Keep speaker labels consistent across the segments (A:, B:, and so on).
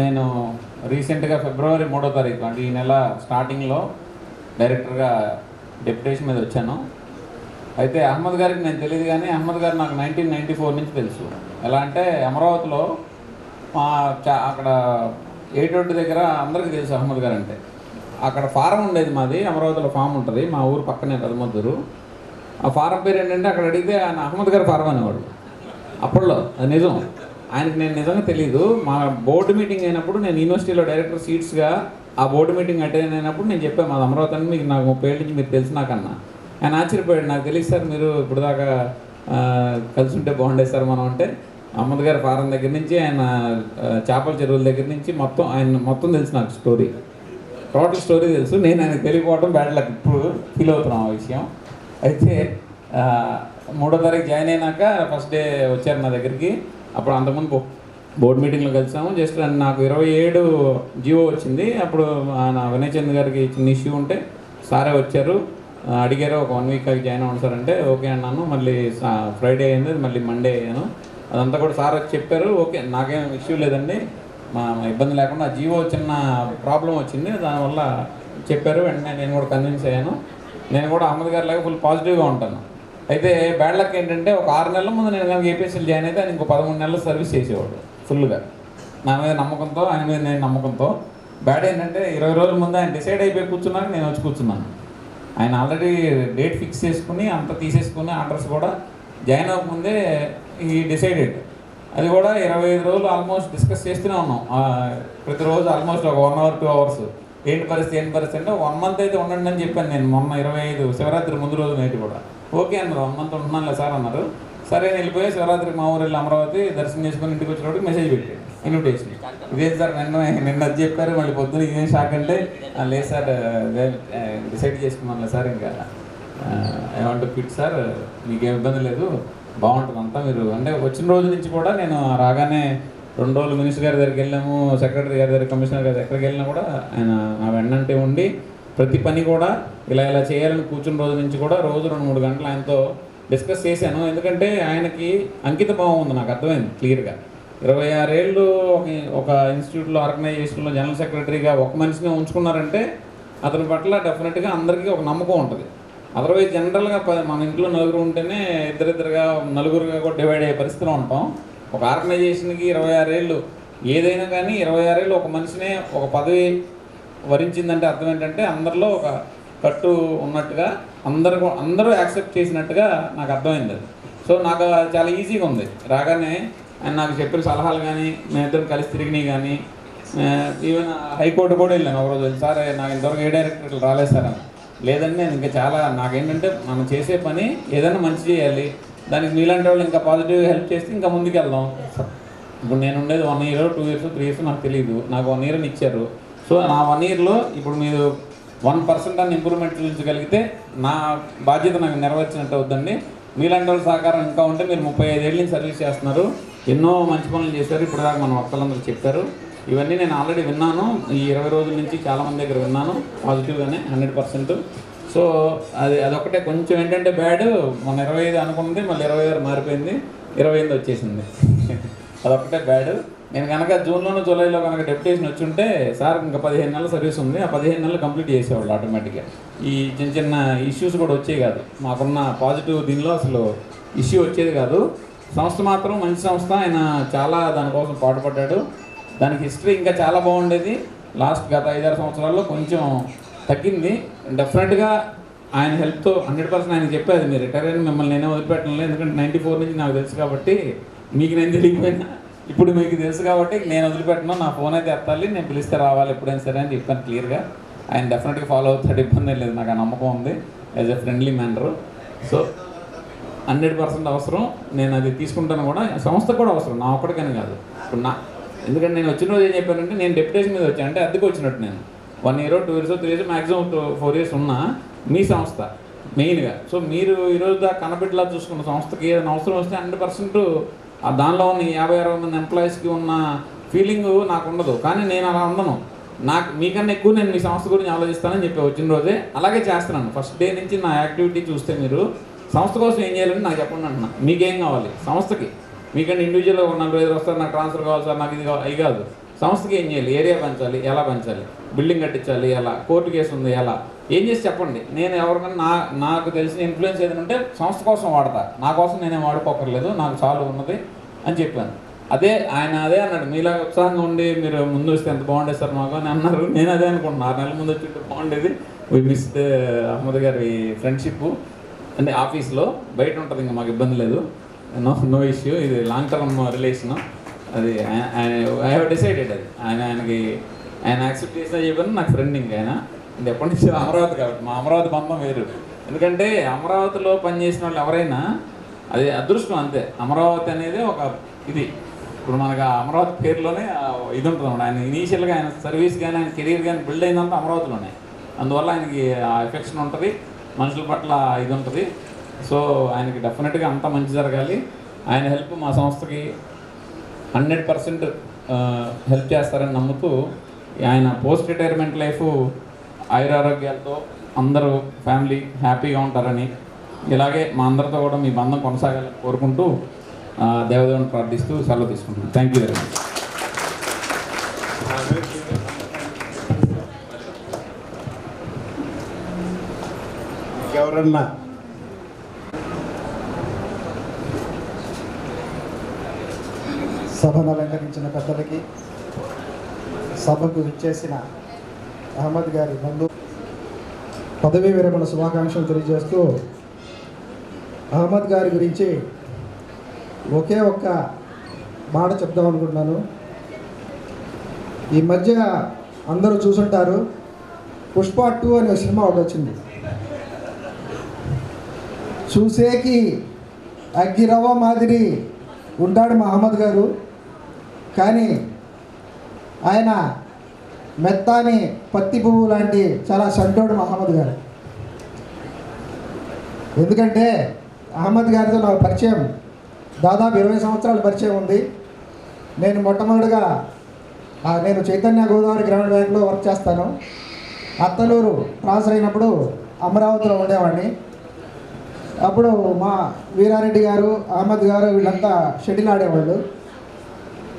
A: నేను రీసెంట్గా ఫిబ్రవరి 3వ తారీఖు అంటే ఈ నెల స్టార్టింగ్లో డైరెక్టర్గా డెప్యుటేషన్ మీద వచ్చాను. అయితే అహ్మద్ గారికి నేను తెలియదు, కానీ అహ్మద్ గారు నాకు 1994 నుంచి తెలుసు. ఎలా అంటే అమరావతిలో మా అక్కడ ఏటోడ్డు దగ్గర అందరికీ తెలుసు అహ్మద్ గారు అంటే. అక్కడ ఫారం ఉండేది మాది, అమరావతిలో ఫామ్ ఉంటుంది మా ఊరు పక్కనే పెదమద్దూరు. ఆ ఫారం పేరు ఏంటంటే అక్కడ అడిగితే ఆయన అహ్మద్ గారు ఫారం అనేవాడు అప్పట్లో. అది నిజం. ఆయనకి నేను నిజంగా తెలియదు. మా బోర్డు మీటింగ్ అయినప్పుడు నేను యూనివర్సిటీలో డైరెక్టర్ సీట్స్గా ఆ బోర్డు మీటింగ్ అటెండ్ అయినప్పుడు నేను చెప్పాను మాది అమరావతి అని, మీకు నాకు 30 ఏళ్ళ నుంచి మీరు తెలిసి నాకన్నా. ఆయన ఆశ్చర్యపోయాడు, నాకు తెలియదు సార్, మీరు ఇప్పుడు దాకా కలిసి ఉంటే బాగుండేది సార్ మనం అంటే. అహ్మద్ గారి ఫారం దగ్గర నుంచి ఆయన చేపల చెరువుల దగ్గర నుంచి మొత్తం తెలుసు నాకు, స్టోరీ, టోటల్ స్టోరీ తెలుసు. నేను ఆయనకు తెలియకపోవడం బ్యాడ్ లక్, ఇప్పుడు ఫీల్ అవుతున్నాం ఆ విషయం. అయితే 3వ తారీఖు జాయిన్ అయినాక ఫస్ట్ డే వచ్చారు నా దగ్గరికి. అప్పుడు అంతకుముందు బోర్డు మీటింగ్లో కలిసాము. జస్ట్ నాకు 27 జీవో వచ్చింది. అప్పుడు నా వినయ్ చంద్ గారికి చిన్న ఇష్యూ ఉంటే సారే వచ్చారు, అడిగారు ఒక 1 వీక్ జాయిన్ అవ్వండి సార్ అంటే ఓకే అన్నాను. మళ్ళీ ఫ్రైడే అయింది, మళ్ళీ మండే అయ్యాను. అదంతా కూడా సార్ వచ్చి చెప్పారు, ఓకే నాకేం ఇష్యూ లేదండి, మా ఇబ్బంది లేకుండా. ఆ జీవో చిన్న ప్రాబ్లం వచ్చింది, దానివల్ల చెప్పారు. వెంటనే నేను కూడా కన్విన్స్ అయ్యాను. నేను కూడా అహ్మద్ గారి లాగా ఫుల్ పాజిటివ్గా ఉంటాను. అయితే బ్యాడ్ లక్ ఏంటంటే ఒక 6 నెలల ముందు నేను కనుక ఏపీఎస్సీలో జాయిన్ అయితే ఆయన ఇంకో 13 నెలలు సర్వీస్ చేసేవాడు ఫుల్గా, నా మీద నమ్మకంతో, ఆయన మీద నేను నమ్మకంతో. బ్యాడ్ ఏంటంటే 20 రోజుల ముందు ఆయన డిసైడ్ అయిపోయి కూర్చున్నాక నేను వచ్చి కూర్చున్నాను. ఆయన ఆల్రెడీ డేట్ ఫిక్స్ చేసుకుని అంత తీసేసుకుని ఆర్డర్స్ కూడా జాయిన్ అవ్వకముందే ఈ డిసైడెడ్. అది కూడా 25 రోజులు ఆల్మోస్ట్ డిస్కస్ చేస్తూనే ఉన్నాం. ప్రతిరోజు ఆల్మోస్ట్ ఒక 1 అవర్ 2 అవర్స్ ఏంటి పరిస్థితి అంటే 1 మంత్ అయితే ఉండండి అని చెప్పాను నేను. మొన్న 25 శివరాత్రి ముందు రోజు నైట్ కూడా ఓకే అన్నారు, 1 మంత్ ఉంటున్నానులే సార్ అన్నారు. సరే నేను వెళ్ళిపోయి శివరాత్రికి మా ఊరు వెళ్ళి అమరావతి దర్శనం చేసుకుని ఇంటికి వచ్చినప్పుడు మెసేజ్ పెట్టాడు, ఇన్విటేషన్. ఇదేం సార్ నిన్న అది చెప్పారు, మళ్ళీ పొద్దున్న ఇదేం షాక్ అంటే లేదు సార్ డిసైడ్ చేసుకున్నాను సార్, ఇంకా ఏమంటే ఫిట్ సార్, మీకేం ఇబ్బంది లేదు, బాగుంటుంది అంతా. మీరు అంటే వచ్చిన రోజు నుంచి కూడా నేను రాగానే 2 రోజులు మినిస్టర్ గారి దగ్గరికి వెళ్ళాము, సెక్రటరీ గారి దగ్గర, కమిషనర్ గారి ఎక్కడికి వెళ్ళినా కూడా ఆయన నా వెన్నంటే ఉండి ప్రతి పని కూడా ఇలా చేయాలని కూర్చున్న రోజు నుంచి కూడా రోజు 2-3 గంటలు ఆయనతో డిస్కస్ చేశాను. ఎందుకంటే ఆయనకి అంకిత భావం ఉంది, నాకు అర్థమైంది క్లియర్గా. 26 ఏళ్ళు ఒక ఇన్స్టిట్యూట్లో ఆర్గనైజేషన్లో జనరల్ సెక్రటరీగా ఒక మనిషిని ఉంచుకున్నారంటే అతని పట్ల డెఫినెట్గా అందరికీ ఒక నమ్మకం ఉంటుంది. అదర్వైజ్ జనరల్గా మన ఇంట్లో నలుగురు ఉంటేనే ఇద్దరిద్దరుగా నలుగురుగా కూడా డివైడ్ అయ్యే పరిస్థితిలో ఉంటాం. ఒక ఆర్గనైజేషన్కి 26 ఏళ్ళు ఏదైనా కానీ 26 ఏళ్ళు ఒక మనిషినే ఒక పదవి వరించిందంటే అర్థం ఏంటంటే అందరిలో ఒక కట్టు ఉన్నట్టుగా అందరూ యాక్సెప్ట్ చేసినట్టుగా నాకు అర్థమైంది అది. సో నాకు చాలా ఈజీగా ఉంది. రాగానే ఆయన నాకు చెప్పిన సలహాలు కానీ, మేమిద్దరం కలిసి తిరిగినాయి కానీ, ఈవెన్ హైకోర్టు కూడా వెళ్ళాను ఒకరోజు. వెళ్ళి సార్ నాకు ఇంతవరకు ఏ డైరెక్టర్లు రాలేదు సార్ అని. లేదండి నేను ఇంకా చాలా, నాకేంటంటే మనం చేసే పని ఏదైనా మంచి చేయాలి, దానికి మీలాంటి వాళ్ళు ఇంకా పాజిటివ్గా హెల్ప్ చేస్తే ఇంకా ముందుకు వెళ్దాం. ఇప్పుడు నేను ఉండేది 1 year 2 years 3 years నాకు తెలియదు, నాకు 1 year ఇచ్చారు. సో నా 1 yearలో ఇప్పుడు మీరు 1% అని ఇంప్రూవ్మెంట్ చూపించగలిగితే నా బాధ్యత నాకు నెరవేర్చినట్టు అవుతుందండి. మీలాంటి వాళ్ళ సహకారం ఇంకా ఉంటే, మీరు 35 ఏళ్ళ నుంచి సర్వీస్ చేస్తున్నారు, ఎన్నో మంచి పనులు చేశారు, ఇప్పుడు దాకా మన వక్తలందరూ చెప్పారు. ఇవన్నీ నేను ఆల్రెడీ విన్నాను, ఈ 20 రోజుల నుంచి చాలామంది దగ్గర విన్నాను పాజిటివ్గానే 100%. సో అదొకటే కొంచెం ఏంటంటే బ్యాడ్, మన 25 అనుకున్నది మళ్ళీ 26 మారిపోయింది, 28 వచ్చేసింది. అదొకటే బ్యాడ్. నేను కనుక జూన్లోనూ జూలైలో కనుక డెప్యుటేషన్ వచ్చి ఉంటే సార్ ఇంకా 15 నెలల సర్వీస్ ఉంది, ఆ 15 నెలలు కంప్లీట్ చేసేవాళ్ళు ఆటోమేటిక్గా. ఈ చిన్న ఇష్యూస్ కూడా వచ్చేవి కాదు, మాకున్న పాజిటివ్ దీనిలో అసలు ఇష్యూ వచ్చేది కాదు. సంస్థ మాత్రం మంచి సంస్థ, ఆయన చాలా దానికోసం పాటుపడ్డాడు. దానికి హిస్టరీ ఇంకా చాలా బాగుండేది. గత 5-6 సంవత్సరాల్లో కొంచెం తగ్గింది. డెఫినెట్గా ఆయన హెల్ప్తో 100% ఆయన చెప్పేది, మీరు రిటైర్ అయిన మిమ్మల్ని నేనే వదిలిపెట్టలేదు, ఎందుకంటే 94 నుంచి నాకు తెలుసు కాబట్టి, మీకు నేను తెలియకపోయినా ఇప్పుడు మీకు తెలుసు కాబట్టి నేను వదిలిపెట్టను, నా ఫోన్ అయితే ఎత్తాలి, నేను పిలిస్తే రావాలి ఎప్పుడైనా సరే అని చెప్పాను క్లియర్గా. ఆయన డెఫినెట్గా ఫాలో అవుతాడు, ఇబ్బంది లేదు, నాకు ఆ నమ్మకం ఉంది as a friendly manner. So 100% అవసరం, నేను అది తీసుకుంటాను కూడా. సంస్థకు కూడా అవసరం, నా ఒక్కడికని కాదు. ఇప్పుడు ఎందుకంటే నేను వచ్చిన రోజు ఏం చెప్పానంటే, నేను డెప్యుటేషన్ మీద వచ్చాను అంటే అద్దెకు వచ్చినట్టు. నేను 1 year 2 years 3 years maximum 4 years ఉన్నా మీ సంస్థ మెయిన్గా. సో మీరు ఈరోజు దాకా కనబెట్టలా చూసుకున్న సంస్థకి ఏదైనా అవసరం వస్తే 100% దానిలో ఉన్న 50-60 మంది ఎంప్లాయీస్కి ఉన్న ఫీలింగ్ నాకు ఉండదు. కానీ నేను అలా ఉండను, మీకన్నా ఎక్కువ నేను మీ సంస్థ గురించి ఆలోచిస్తానని చెప్పి వచ్చిన రోజే అలాగే చేస్తున్నాను. ఫస్ట్ డే నుంచి నా యాక్టివిటీ చూస్తే మీరు సంస్థ కోసం ఏం చేయాలని నాకు చెప్పండి అంటున్నా. మీకేం కావాలి సంస్థకి, మీకంటే ఇండివిజువల్గా 4-5 వస్తారు, నాకు ట్రాన్స్ఫర్ కావాలి సార్, నాకు ఇది కావాలి, అవి కాదు. సంస్థకి ఏం చేయాలి, ఏరియా పెంచాలి, ఎలా పెంచాలి, బిల్డింగ్ కట్టించాలి, ఎలా, కోర్టు కేసు ఉంది, ఎలా, ఏం చేసి చెప్పండి. నేను ఎవరికైనా నాకు తెలిసిన ఇన్ఫ్లుయెన్స్ ఏదైనా ఉంటే సంస్థ కోసం వాడతా, నా కోసం నేనేం వాడుకోకర్లేదు, నాకు చాలు ఉన్నది అని చెప్పాను. అదే అన్నాడు, మీలాగా ఉత్సాహంగా ఉండి మీరు ముందు వస్తే ఎంత బాగుండేది సార్ మాకు అని అన్నారు. నేను అదే అనుకుంటున్నాను, 6 నెలల ముందు వచ్చి బాగుండేది. వీ మిస్డ్ అహ్మద్ గారి ఫ్రెండ్షిప్ అంటే ఆఫీస్లో, బయట ఉంటుంది ఇంకా మాకు ఇబ్బంది లేదు, నో ఇష్యూ, ఇది లాంగ్ టర్మ్ రిలేషను. అది ఐ హ్యావ్ డిసైడెడ్. అది ఆయన యాక్సెప్ట్ చేసినా చెప్పాను, నాకు ఫ్రెండ్ ఇంకా ఆయన. ఇది ఎప్పటి నుంచి అమరావతి కాబట్టి మా అమరావతి బంధం వేరు. ఎందుకంటే అమరావతిలో పనిచేసిన వాళ్ళు ఎవరైనా అది అదృష్టం అంతే. అమరావతి అనేది ఒక ఇది, ఇప్పుడు మనకు అమరావతి పేరులోనే ఇది ఉంటుంది అన్నమాట. ఆయన ఇనీషియల్గా ఆయన సర్వీస్ కానీ ఆయన కెరీర్ కానీ బిల్డ్ అయిందంతా అమరావతిలోనే. అందువల్ల ఆయనకి ఆ ఎఫెక్షన్ ఉంటుంది, మనుషుల పట్ల ఇది ఉంటుంది. సో ఆయనకి డెఫినెట్గా అంతా మంచి జరగాలి. ఆయన హెల్ప్ మా సంస్థకి 100% హెల్ప్ చేస్తారని నమ్ముతూ, ఆయన పోస్ట్ రిటైర్మెంట్ లైఫ్ ఆయురారోగ్యాలతో అందరూ ఫ్యామిలీ హ్యాపీగా ఉంటారని, ఇలాగే మా అందరితో కూడా మీ బంధం కొనసాగాలని కోరుకుంటూ దేవదేవుని ప్రార్థిస్తూ సెలవు తీసుకుంటున్నాను. Thank you very much.
B: ఎవరన్నా
C: సభను అలంకరించిన పెద్దలకి, సభకు విచ్చేసిన అహ్మద్ గారి బంధు పదవీ విరమణ శుభాకాంక్షలు తెలియజేస్తూ, అహ్మద్ గారి గురించి ఒకే ఒక్క మాట చెప్దాం అనుకుంటున్నాను. ఈ మధ్య అందరూ చూసుంటారు, పుష్ప 2 అనే సినిమా ఒకటి వచ్చింది. చూసేకి అగ్గిరవ్వ మాదిరి ఉంటాడు మా అహ్మద్ గారు, కానీ ఆయన మెత్తాని పత్తి పువ్వు లాంటి చాలా సంటోడు మా అహ్మద్ గారు. ఎందుకంటే అహ్మద్ గారితో నాకు పరిచయం దాదాపు 20 సంవత్సరాల పరిచయం ఉంది. నేను మొట్టమొదటిగా నేను చైతన్య గోదావరి గ్రామీణ బ్యాంక్లో వర్క్ చేస్తాను. అత్తలూరు ట్రాన్స్ఫర్ అయినప్పుడు అమరావతిలో ఉండేవాడిని. అప్పుడు మా వీరారెడ్డి గారు, అహ్మద్ గారు వీళ్ళంతా షటిల్ ఆడేవాళ్ళు.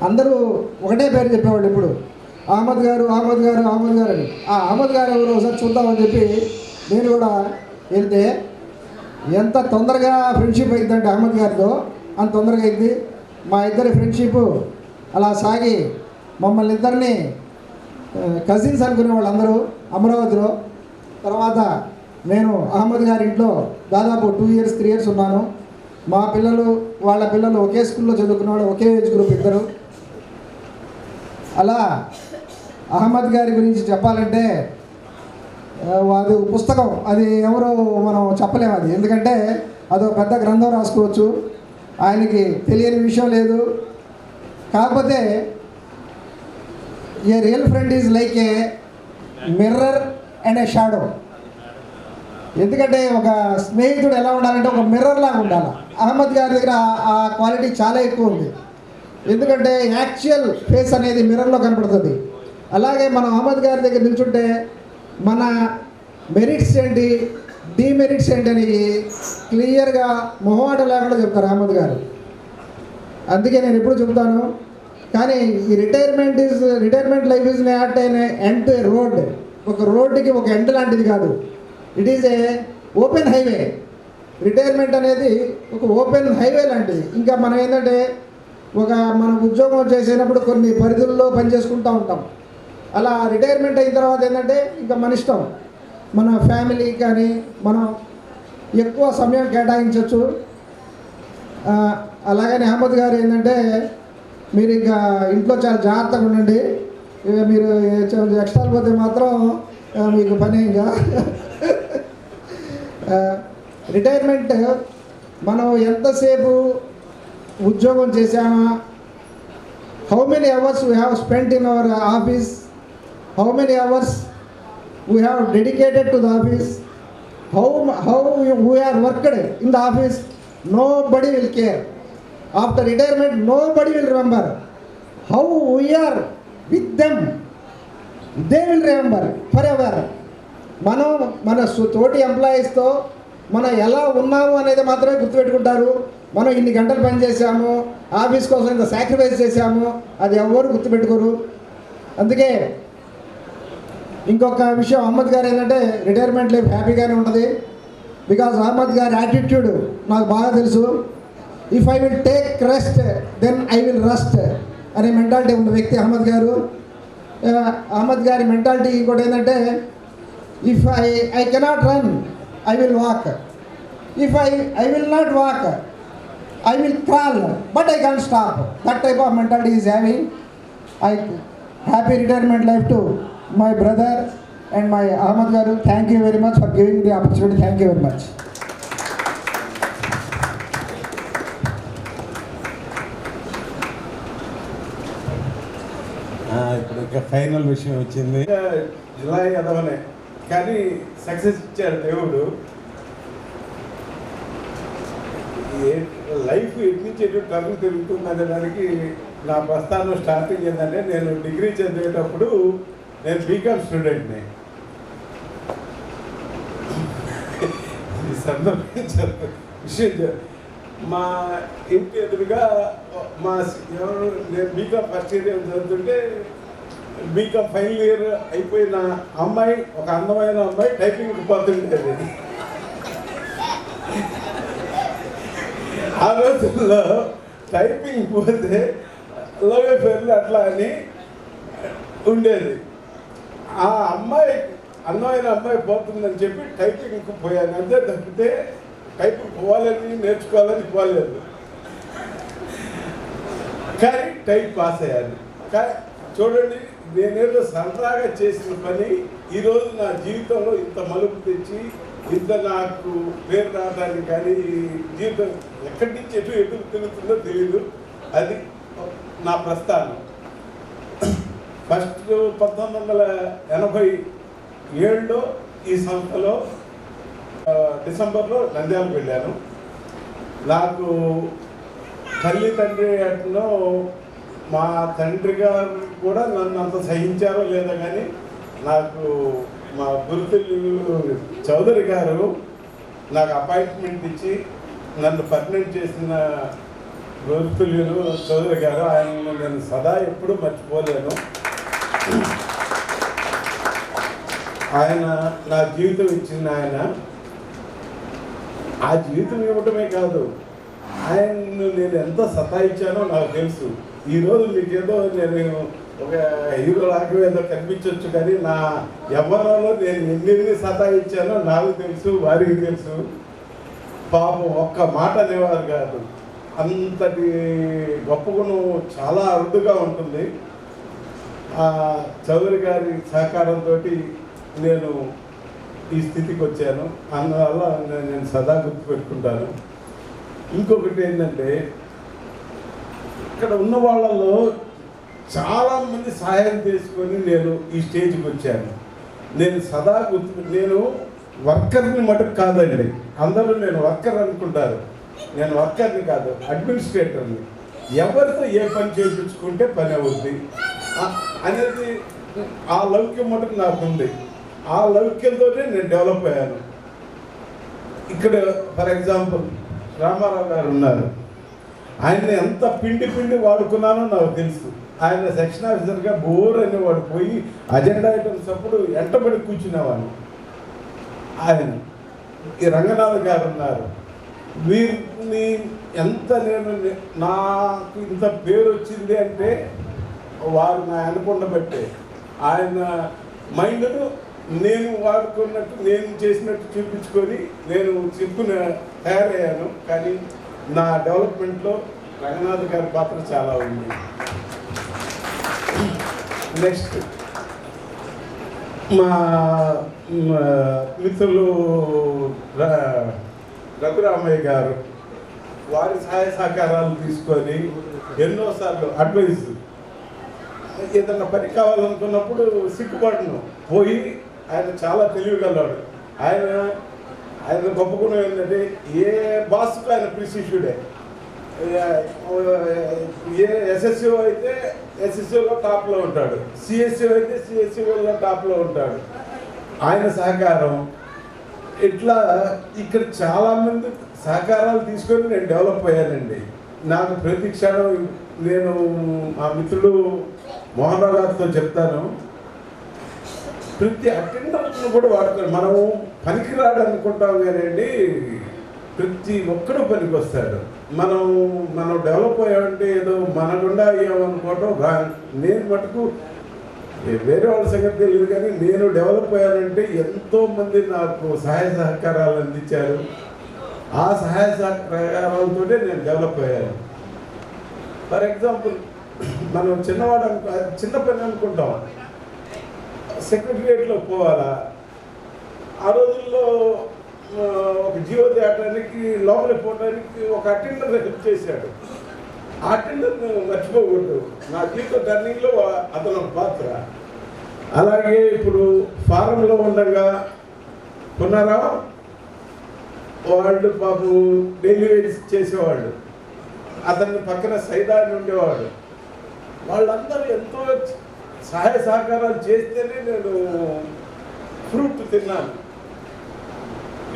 C: అందరూ ఒకటే పేరు చెప్పేవాళ్ళు, ఇప్పుడు అహ్మద్ గారు అహ్మద్ గారు అహ్మద్ గారు అని. ఆ అహ్మద్ గారు ఎవరు ఒకసారి చూద్దామని చెప్పి నేను కూడా వెళ్తే ఎంత తొందరగా ఫ్రెండ్షిప్ అయిందంటే అహ్మద్ గారితో అంత తొందరగా అయింది. మా ఇద్దరి ఫ్రెండ్షిప్ అలా సాగి మమ్మల్ని ఇద్దరిని కజిన్స్ అనుకునే వాళ్ళు అందరూ అమరావతిలో. తర్వాత నేను అహ్మద్ గారి ఇంట్లో దాదాపు 2 years 3 years ఉన్నాను. మా పిల్లలు వాళ్ళ పిల్లలు ఒకే స్కూల్లో చదువుకున్న వాళ్ళు, ఒకే ఏజ్ గ్రూప్ ఇద్దరు. అలా అహ్మద్ గారి గురించి చెప్పాలంటే అది పుస్తకం, అది ఎవరో మనం చెప్పలేము అది, ఎందుకంటే అదో పెద్ద గ్రంథం రాసుకోవచ్చు. ఆయనకి తెలియని విషయం లేదు. కాకపోతే ఏ real friend is like a mirror and A shadow. ఎందుకంటే ఒక స్నేహితుడు ఎలా ఉండాలంటే ఒక మిర్రర్ లాగా ఉండాలి. అహ్మద్ గారి దగ్గర ఆ క్వాలిటీ చాలా ఎక్కువ ఉంది. ఎందుకంటే యాక్చువల్ ఫేస్ అనేది మిర్రర్లో కనపడుతుంది. అలాగే మనం అహ్మద్ గారి దగ్గర నిల్చుంటే మన మెరిట్స్ ఏంటి, డిమెరిట్స్ ఏంటి అని క్లియర్గా మొహమాట లేకుండా చెప్తారు అహ్మద్ గారు. అందుకే నేను ఎప్పుడు చెప్తాను, కానీ ఈ retirement life is not an end to A road. ఒక రోడ్డుకి ఒక ఎండ్ లాంటిది కాదు, it is a open highway. Retirement అనేది ఒక ఓపెన్ హైవే లాంటిది. ఇంకా మనం ఏంటంటే మనం ఉద్యోగం చేసేటప్పుడు కొన్ని పరిధుల్లో పనిచేసుకుంటూ ఉంటాం. అలా రిటైర్మెంట్ అయిన తర్వాత ఏంటంటే ఇంకా మన ఇష్టం, మన ఫ్యామిలీ కానీ మనం ఎక్కువ సమయం కేటాయించవచ్చు. అలాగని అహ్మద్ గారు ఏంటంటే మీరు ఇంకా ఇంట్లో చాలా జాగ్రత్తగా ఉండండి, మీరు ఎక్స్ట్రా పోతే మాత్రం మీకు పని ఇంకా. రిటైర్మెంట్ మనం ఎంతసేపు ఉద్యోగం చేసామా, how many hours we have spent in our office, how many hours we have dedicated to the office, how we are worked in the office, nobody will care. After retirement nobody will remember how we are with them, they will remember forever. మనం మన తోటి ఎంప్లాయీస్తో మనం ఎలా ఉన్నాము అనేది మాత్రమే గుర్తుపెట్టుకుంటారు. మనం ఇన్ని గంటలు పనిచేసాము, ఆఫీస్ కోసం ఇంత సాక్రిఫైస్ చేసాము, అది ఎవరు గుర్తుపెట్టుకోరు. అందుకే ఇంకొక విషయం అహ్మద్ గారు ఏంటంటే రిటైర్మెంట్ లైఫ్ హ్యాపీగానే ఉంటుంది. బికాజ్ అహ్మద్ గారి యాటిట్యూడ్ నాకు బాగా తెలుసు. If I will take rest then I will rust అనే మెంటాలిటీ ఉన్న వ్యక్తి అహ్మద్ గారు. అహ్మద్ గారి మెంటాలిటీ ఇంకోటి ఏంటంటే if I cannot run I will walk, if I will not walk I will crawl but I can't stop. That type of mentality is having. I happy retirement life to my brother and my Ahmad Garu. Thank you very much for giving the opportunity. Thank you very much.
B: ఇప్పుడు ఇంకా final విషయం వచ్చింది. July అదవనే కానీ success ఇచ్చారు దేవుడు. Life ఎటు నుంచి ఎటు టర్న్ తిరుగుతుంది అనే దానికి నా ప్రస్థానం స్టార్టింగ్ ఏంటంటే, నేను డిగ్రీ చదివేటప్పుడు నేను బీకామ్ స్టూడెంట్ని. ఈ సందర్భం విషయం మా ఇంటి ఎదురుగా ఎవరు నేను బీకామ్ ఫస్ట్ ఇయర్ చదువుతుంటే బీకామ్ ఫైనల్ ఇయర్ అయిపోయిన అమ్మాయి, ఒక అందమైన అమ్మాయి టైపింగ్ పోతుండేది. ఆ రోజుల్లో టైపింగ్ పోతే లవ్ పేర్లు అట్లా అని ఉండేది. ఆ అమ్మాయి అందమైన అమ్మాయి పోతుందని చెప్పి టైపింగ్కి పోయాను. అంతే తప్పితే టైపింగ్ పోవాలని నేర్చుకోవాలని పోలేదు. కానీ టైప్ పాస్ అయ్యాను. కానీ చూడండి, నేనేదో సరదాగా చేసిన పని ఈరోజు నా జీవితంలో ఇంత మలుపు తెచ్చి ఇంత నాకు పేరు రావడానికి కానీ జీవితం ఎక్కడి నుంచి ఎటు తిరుగుతుందో తెలియదు. అది నా ప్రస్థానం. ఫస్ట్ 1987లో ఈ సంస్థలో డిసెంబర్లో నంద్యాలకు వెళ్ళాను. నాకు తల్లి తండ్రి అట్నో మా తండ్రి గారు కూడా నన్ను అంత సహించారో లేదో కానీ నాకు మా గురుతులు చౌదరి గారు నాకు అపాయింట్మెంట్ ఇచ్చి నన్ను పర్మనెంట్ చేసిన గురుతులు చౌదరి గారు, ఆయన నేను సదా ఎప్పుడూ మర్చిపోలేను. ఆయన నా జీవితం ఇచ్చిన ఆయన. ఆ జీవితం ఇవ్వటమే కాదు, ఆయన్ను నేను ఎంత సతాయించానో నాకు తెలుసు. ఈరోజు మీకేదో నేను ఒక హీరో లాగా ఏదో కనిపించవచ్చు, కానీ నా ఎవరిలో నేను ఎన్ని సతాయించానో నాకు తెలుసు, వారికి తెలుసు. పాపం ఒక్క మాట అనేవారు కాదు. అంతటి గొప్ప గుణం చాలా అరుదుగా ఉంటుంది. చౌదరి గారి సహకారంతో నేను ఈ స్థితికి వచ్చాను. అందువల్ల నేను సదా గుర్తుపెట్టుకుంటాను. ఇంకొకటి ఏంటంటే, ఇక్కడ ఉన్న వాళ్ళలో చాలామంది సహాయం చేసుకొని నేను ఈ స్టేజ్కి వచ్చాను. నేను సదా నేను వర్కర్ని మటుకు కాదండి. అందరూ నేను వర్కర్ అనుకుంటారు. నేను వర్కర్ని కాదు, అడ్మినిస్ట్రేటర్ని. ఎవరితో ఏ పని చేయించుకుంటే పని అవుద్ది అనేది ఆ లౌక్యం మటుకు నాకు ఉంది. ఆ లౌక్యంతో నేను డెవలప్ అయ్యాను. ఇక్కడ ఫర్ ఎగ్జాంపుల్ రామారావు గారు ఉన్నారు. ఆయన ఎంత పిండి వాడుకున్నానో నాకు తెలుసు. ఆయన సెక్షన్ ఆఫీసర్గా బోర్ అనేవాడు పోయి అజెండా ఐటమ్స్ అప్పుడు ఎంటబడి కూర్చునేవాడు. ఆయన ఈ రంగనాథ్ గారు ఉన్నారు. వీరిని ఎంత నాకు ఇంత పేరు వచ్చింది అంటే వారు నా అనుకున్న బట్టే. ఆయన మైండ్ను నేను వాడుకున్నట్టు, నేను చేసినట్టు చూపించుకొని నేను తయారయ్యాను. కానీ నా డెవలప్మెంట్లో రంగనాథ్ గారి పాత్ర చాలా ఉంది. నెక్స్ట్ మా మిత్రులు రఘురామయ్య గారు, వారి సహాయ సహకారాలు తీసుకొని ఎన్నోసార్లు అడ్వైజ్, ఏదన్నా పని కావాలనుకున్నప్పుడు సిగ్గుపడను పోయి. ఆయన చాలా తెలివిగలవాడు. ఆయన గొప్ప గుణం ఏంటంటే, ఏ బాస్కు ఆయన ప్రిసిష్యుడే. ఏ ఎస్ఎస్ఓ అయితే ఎస్ఎస్ఓలో టాప్లో ఉంటాడు, సిఎస్ఓ అయితే సిఎస్ఓలో టాప్లో ఉంటాడు. ఆయన సహకారం ఇట్లా ఇక్కడ చాలామంది సహకారాలు తీసుకొని నేను డెవలప్ అయ్యానండి. నాకు ప్రతి క్షణం నేను మా మిత్రుడు మోహన్ రావు గారితో చెప్తాను, ప్రతి అటెండర్ను కూడా వాడుతారు. మనము పనికిరాడు అనుకుంటాం కానండి, ప్రతి ఒక్కడు పనికి వస్తాడు. మనం డెవలప్ అయ్యామంటే ఏదో మన గుండా అయ్యామనుకోవటం నేను మటుకు వేరే వాళ్ళ సంగతి తెలియదు, కానీ నేను డెవలప్ అయ్యానంటే ఎంతోమంది నాకు సహాయ సహకారాలు అందించారు. ఆ సహాయ సహకారాలతో నేను డెవలప్ అయ్యాను. ఫర్ ఎగ్జాంపుల్, మనం చిన్న పని అనుకుంటాం, సెక్రటరియట్లో పోవాలా. ఆ రోజుల్లో ఒక జియో తేటానికి లోపలికి పోవడానికి ఒక అటెండర్ హెల్ప్ చేశాడు. ఆ అటెండర్ మర్చిపోకూడదు. నా జీవిత టర్నింగ్లో అతను పాత్ర. అలాగే ఇప్పుడు ఫారంలో ఉండగా కొన్నారా వాళ్ళు పాపు డైలీ వేజ్ చేసేవాళ్ళు, అతని పక్కన సైదా అని ఉండేవాడు. వాళ్ళందరూ ఎంతో సహాయ సహకారాలు చేస్తేనే నేను ఫ్రూట్ తిన్నాను.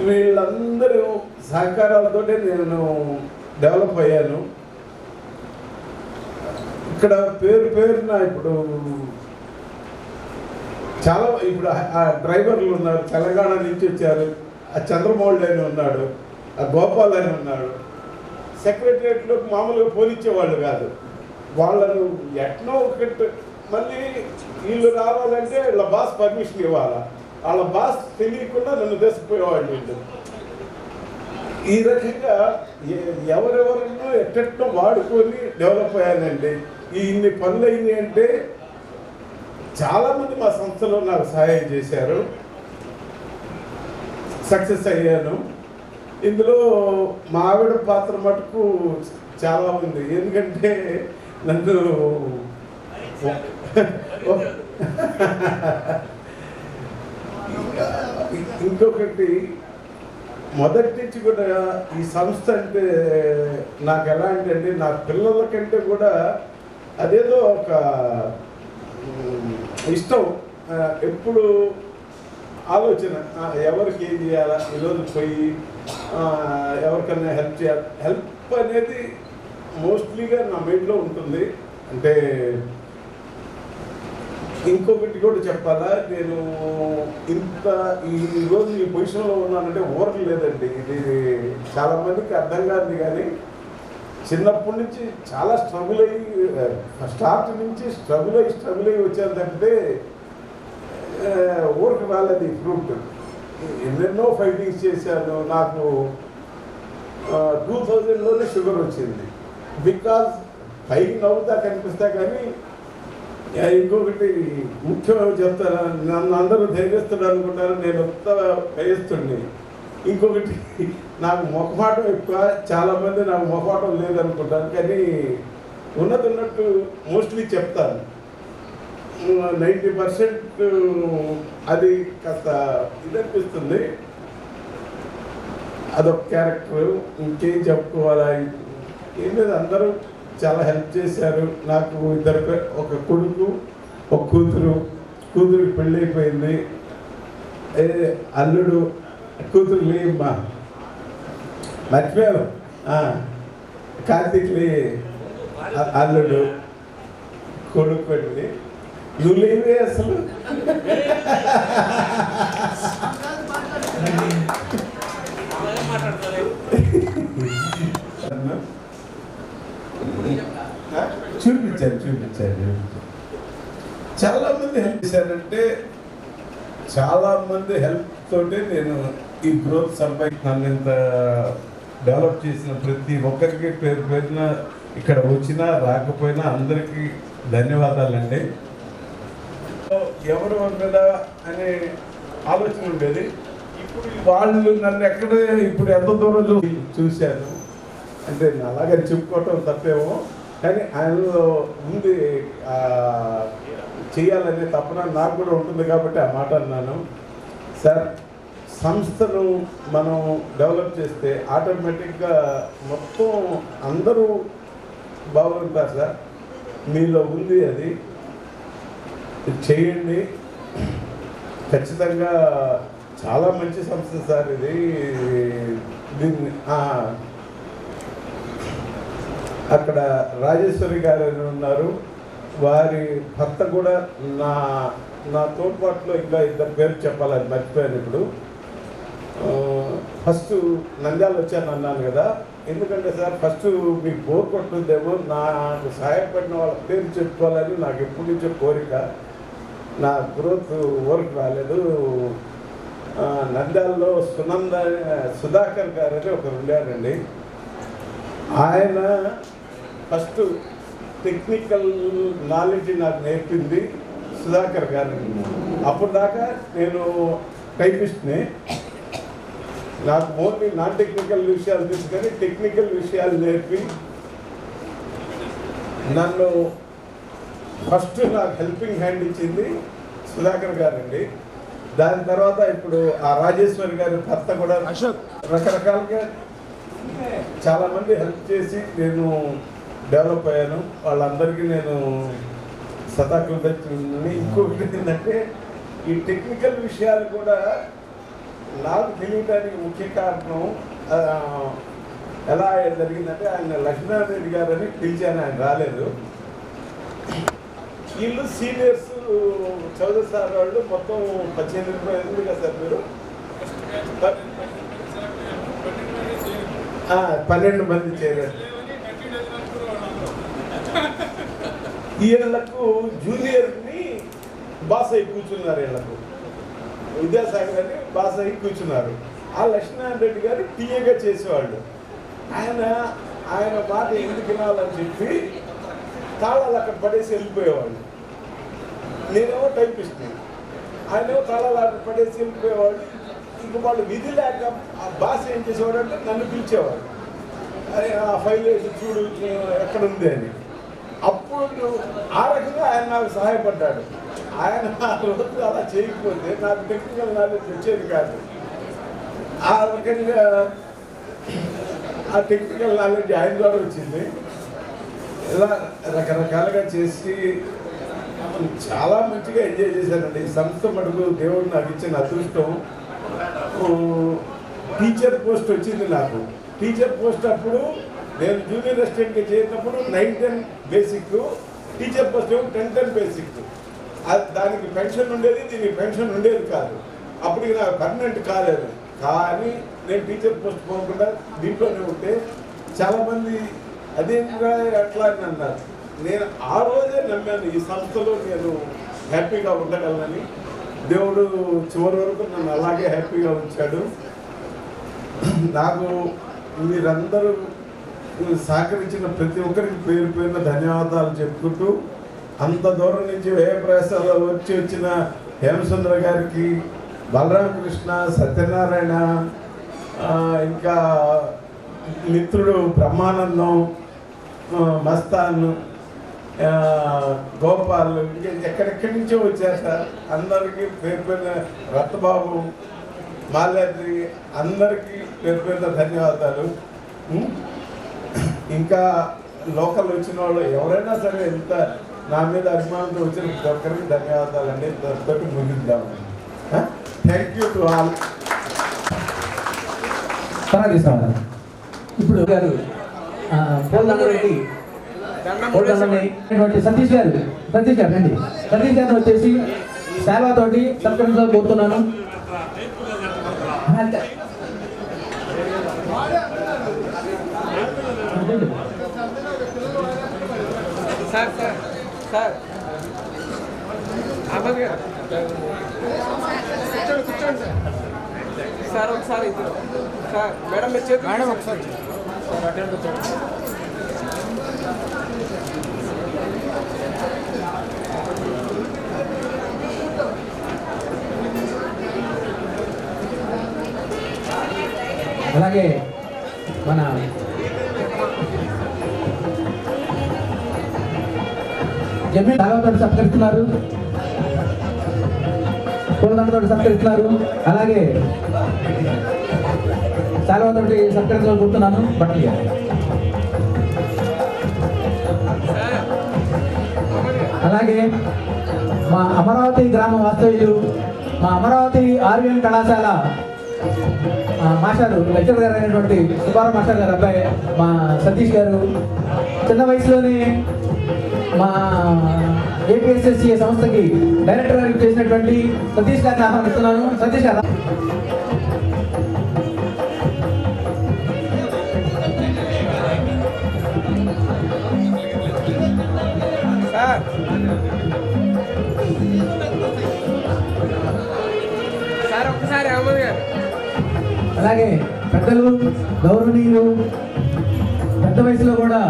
B: వీళ్ళందరూ సహకారాలతోనే నేను డెవలప్ అయ్యాను. ఇక్కడ పేరున ఇప్పుడు ఆ డ్రైవర్లు ఉన్నారు, తెలంగాణ నుంచి వచ్చారు. ఆ చంద్రమౌళి అని ఉన్నాడు, ఆ గోపాల్ అని ఉన్నాడు. సెక్రటరియట్లో మామూలుగా పోలిచ్చేవాళ్ళు కాదు. వాళ్ళను ఎట్నో ఒకటి మళ్ళీ వీళ్ళు రావాలంటే వాళ్ళ బాస్ పర్మిషన్ ఇవ్వాలా. వాళ్ళ బాస్ తెలియకుండా నన్ను తీసుకుపోయేవాళ్ళు వీళ్ళు. ఈ రకంగా ఎవరెవరినో ఎట్టెట్టో వాడుకొని డెవలప్ అయ్యానండి. ఇన్ని పనులు అయినాయి అంటే చాలామంది మా సంస్థలో నాకు సహాయం చేశారు, సక్సెస్ అయ్యాను. ఇందులో మా ఆవిడ పాత్ర మటుకు చాలా ఉంది. ఎందుకంటే నన్ను ఇంకొకటి, మొదటి నుంచి కూడా ఈ సంస్థ అంటే నాకు ఎలా అంటే నా పిల్లల కంటే కూడా అదేదో ఒక ఇష్టం. ఎప్పుడు ఆలోచన, ఎవరికి ఏం చేయాలా, ఈరోజు పోయి ఎవరికైనా హెల్ప్ చేయాలి. హెల్ప్ అనేది మోస్ట్లీగా నా మైండ్లో ఉంటుంది. అంటే ఇంకొకటి కూడా చెప్పాలా, నేను ఈరోజు ఈ పొజిషన్లో ఉన్నానంటే ఊరక లేదండి. ఇది చాలామందికి అర్థం కాదు, కానీ చిన్నప్పటి నుంచి చాలా స్ట్రగుల్ అయ్యి, స్టార్ట్ నుంచి స్ట్రగుల్ అయ్యి వచ్చాను తప్పితే ఊరికి రాలేదు ఈ ఫ్రూట్. ఎన్నెన్నో ఫైటింగ్స్ చేశాను. నాకు 2000లోనే షుగర్ వచ్చింది. బికాజ్ పైకి నవ్వుతా కనిపిస్తా, కానీ ఇంకొకటి ముఖ్యంగా చెప్తాను, నన్ను అందరూ ధైర్యస్తుడు అనుకుంటారు, నేను భయస్తుడిని. ఇంకొకటి, నాకు మొహమాటం ఎక్కువ. చాలామంది నాకు మొహమాటం లేదనుకుంటాను, కానీ ఉన్నట్టు మోస్ట్లీ చెప్తాను. 90% అది కాస్త ఇదనిపిస్తుంది. అదొక క్యారెక్టర్. ఇంకేం చెప్పుకోవాలా, ఏం లేదు. అందరూ చాలా హెల్ప్ చేశారు నాకు. ఒక కొడుకు, ఒక కూతురికి పెళ్ళి అయిపోయింది. అల్లుడు, కూతురు లేమ్మా, మర్చిపోయాను. కార్తీక్ లే, అల్లుడు, కొడుకు పెళ్ళి. నువ్వు లేవే అసలు. చూపించారు. చాలామంది హెల్ప్ చేశారంటే, చాలామంది హెల్ప్ తోటే నేను ఈ గ్రోత్ సంపాదించాను. ఇంత డెవలప్ చేసిన ప్రతి ఒక్కరికి పేరున ఇక్కడ వచ్చినా రాకపోయినా అందరికీ ధన్యవాదాలండి. ఎవరు మీద అనే ఆలోచన ఉండేది. ఇప్పుడు వాళ్ళు నన్ను ఎక్కడ ఇప్పుడు ఎంత దూరంలో చూశాను అంటే అలాగే చెప్పుకోవటం తప్పేమో, కానీ ఆయనలో ఉంది చేయాలనే తపన నాకు కూడా ఉంటుంది కాబట్టి ఆ మాట అన్నాను. సార్, సంస్థను మనం డెవలప్ చేస్తే ఆటోమేటిక్గా మొత్తం అందరూ బాగుంటారు సార్. మీలో ఉంది, అది చేయండి ఖచ్చితంగా. చాలా మంచి సంస్థ సార్ ఇది. దీన్ని అక్కడ రాజేశ్వరి గారు అని ఉన్నారు, వారి భర్త కూడా నా నా తోడ్పాటులో ఇంకా ఇద్దరు పేరు చెప్పాలి, అది మర్చిపోయాను ఇప్పుడు. ఫస్ట్ నంద్యాల వచ్చాను అన్నాను కదా, ఎందుకంటే సార్ ఫస్ట్ మీకు బోర్ కొట్టుందేమో, నాకు సహాయపడిన వాళ్ళ పేరు చెప్పుకోవాలని నాకు ఎప్పటి నుంచో కోరిక. నా గ్రోత్ వర్క్ రాలేదు. నంద్యాలలో సుధాకర్ గారు అని ఒకరు ఉండారండి. ఆయన ఫస్ట్ టెక్నికల్ నాలెడ్జ్ నాకు నేర్పింది సుధాకర్ గారు. అప్పుడు దాకా నేను టైపిస్ట్ని, నాకు ఓన్లీ నాన్ టెక్నికల్ విషయాలు తీసుకొని టెక్నికల్ విషయాలు నేర్పి నన్ను ఫస్ట్ నాకు హెల్పింగ్ హ్యాండ్ ఇచ్చింది సుధాకర్ గారండి. దాని తర్వాత ఇప్పుడు ఆ రాజేశ్వరి గారి భర్త కూడా రకరకాలుగా చాలామంది హెల్ప్ చేసి నేను డెవలప్ అయ్యాను. వాళ్ళందరికీ నేను సదాకృతజ్ఞుడిని. ఇంకొకటి ఏంటంటే ఈ టెక్నికల్ విషయాలు కూడా నాకు తెలియడానికి ముఖ్య కారణం ఎలా జరిగిందంటే, ఆయన లక్ష్మీనారాయణ రెడ్డి గారని పిలిచాను, ఆయన రాలేదు. వీళ్ళు సీనియర్స్ చౌదరి సార్ వాళ్ళు మొత్తం 18 కదా సార్ మీరు 12 మంది చేరారు. వీళ్ళకు జూనియర్ని బాస్ అయి కూర్చున్నారు. వీళ్ళకు విద్యాసాగర్ అని బాస్ అయి కూర్చున్నారు. ఆ లక్ష్మీనారాయణ రెడ్డి గారు టీఏగా చేసేవాళ్ళు. ఆయన మాట ఎందుకు వినాలని చెప్పి తాళాలు అక్కడ పడేసి వెళ్ళిపోయేవాళ్ళు. నేనేమో టైపిస్ట్ని, ఆయనేమో తాళాలు అక్కడ పడేసి వెళ్ళిపోయేవాళ్ళు. ఇంక వాళ్ళు విధి లేక ఆ బాస్ ఏం చేసేవాడు అంటే నన్ను పిలిచేవాడు, అరే ఆ ఫైల్ వేసి చూడు ఎక్కడ ఉంది అని. అప్పుడు ఆ రకంగా ఆయన నాకు సహాయపడ్డాడు. ఆయన ఆ రోజు అలా చేయకపోతే నాకు టెక్నికల్ నాలెడ్జ్ వచ్చేది కాదు. ఆ రకంగా ఆ టెక్నికల్ నాలెడ్జ్ ఆయన ద్వారా వచ్చింది. ఇలా రకరకాలుగా చేసి చాలా మంచిగా ఎంజాయ్ చేశానండి. ఈ సంస్థ మటుకు దేవుడు నాకు ఇచ్చిన అదృష్టం. టీచర్ పోస్ట్ వచ్చింది నాకు. టీచర్ పోస్ట్ అప్పుడు నేను జూనియర్ అసిస్టెంట్గా చేసినప్పుడు 9-10 బేసిక్, టీచర్ పోస్ట్ ఏమో 10-10 బేసిక్. దానికి పెన్షన్ ఉండేది, దీనికి పెన్షన్ ఉండేది కాదు. అప్పటికి నాకు పర్మనెంట్ కాలేదు. కానీ నేను టీచర్ పోస్ట్ పోకుండా దీంట్లోనే ఉంటే చాలామంది అదేంగా అట్లా అని అన్నారు. నేను ఆ రోజే నమ్మాను, ఈ సంస్థలో నేను హ్యాపీగా ఉండగలనని. దేవుడు చివరి వరకు నన్ను అలాగే హ్యాపీగా ఉంచాడు. నాకు మీరందరూ సహకరించిన ప్రతి ఒక్కరికి పేరు పేరున ధన్యవాదాలు చెప్పుకుంటూ, అంత దూరం నుంచి వ్యయ ప్రయాసాలు వచ్చిన హేమసుందర గారికి, బలరామకృష్ణ, సత్యనారాయణ, ఇంకా మిత్రుడు బ్రహ్మానందం, మస్తాన్, గోపాల్, ఎక్కడెక్కడి నుంచో వచ్చారు సార్. అందరికీ పేరు పేరున, రత్నబాబు, మాల్యాద్రి, అందరికీ పేరు పేరున ధన్యవాదాలు. ఇంకా లోకల్ వచ్చిన వాళ్ళు ఎవరైనా సరే ఎంత నా మీద అభిమానంతో వచ్చిన ప్రతి ఒక్కరికి ధన్యవాదాలండి. దాంతో ముగిద్దామండి. Thank you to all.
D: ఇప్పుడు గారు పోల్దండరెడ్డి సతీష్ గారు రండి. సతీష్ గారిని వచ్చేసి సేవతోటి సత్కరించ కోరుతున్నాను.
E: సార్ సార్ సార్ అహ్మద్ గారు కూర్చోండి సార్. ఒకసారి ఇద్దరు సార్, మేడం మీరు చేతి మేడం ఒకసారి
D: అలాగే మన జమీ దాదాపు సత్కరిస్తున్నారు, పూలదండతో సత్కరిస్తున్నారు. అలాగే శాలవతోటి సత్కరించాలనుకుంటున్నాను. బట్టి అలాగే మా అమరావతి గ్రామ వాస్తవ్యులు, మా అమరావతి ఆర్వీఎన్ కళాశాల మాస్టర్ లెక్చర్ గారు అయినటువంటి సుబ్బారావు మాస్టర్ గారు అబ్బాయి మా సతీష్ గారు చిన్న వయసులోనే మా ఏపీఎస్ఎస్సీ సంస్థకి డైరెక్టర్ గారికి చేసినటువంటి సతీష్ గారిని ఆహ్వానిస్తున్నాను. సతీష్ గారు
E: సార్ సార్ ఒక్కసారి అహ్మద్ గారు.
D: అలాగే పెద్దలు గౌరవనీయులు పెద్ద వయసులో కూడా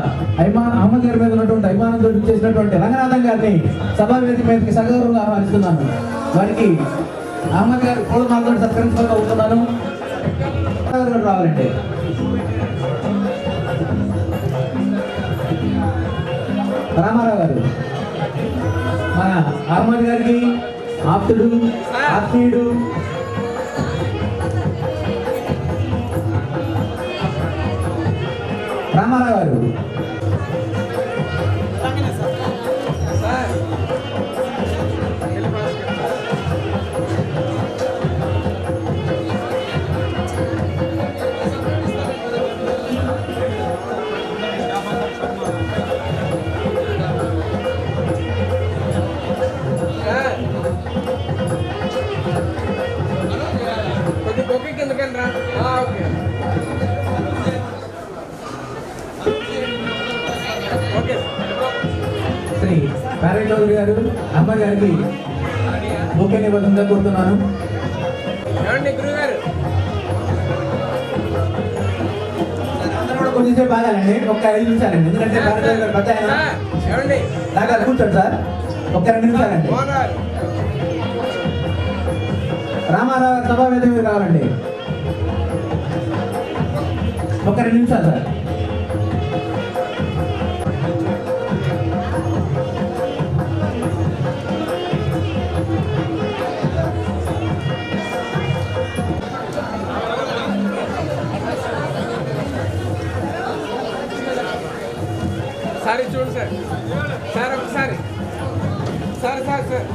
D: అహ్మద్ గారి మీద ఉన్నటువంటి అభిమానంతో చేసినటువంటి రంగనాథన్ గారిని సభా వేదిక మీదకి సగౌరవంగా ఆహ్వానిస్తున్నాను. వారికి అహ్మద్ గారి పూలమాలతో సత్కరించుకోగా అవుతున్నాను. రావాలండి. రామారావు గారు మన అహ్మద్ గారికి ఆప్తుడు, ఆత్మీయుడు, రామారావు గారు.
E: సార్ కొద్ది బొక్కి కిందకండి రా. ఓకే ఓకే
D: శ్రీ పార్వీ చౌదరి గారు అహ్మద్ గారికి ఓకే నిబంధనగా కోరుతున్నాను.
E: ఏమండి గురువు గారు?
D: అందరూ కూడా కొద్దిసేపు ఆగాలండి. ఒక్క 5 నిమిషాలండి. ఎందుకంటే పార్వీ చౌదరి గారు పెద్ద ఆయన.
E: ఏమండి
D: నాగారు కూర్చోండి సార్. ఒక్క 2 నిమిషాలండి.
E: మోహన్ గారు
D: రామారావు గారు సభా వేదిక మీద కావాలండి. ఒక్క 2 నిమిషాలు సార్.
E: సార్ ఇది చూడండి సార్. సార్ ఒకసారి సార్ సార్ సార్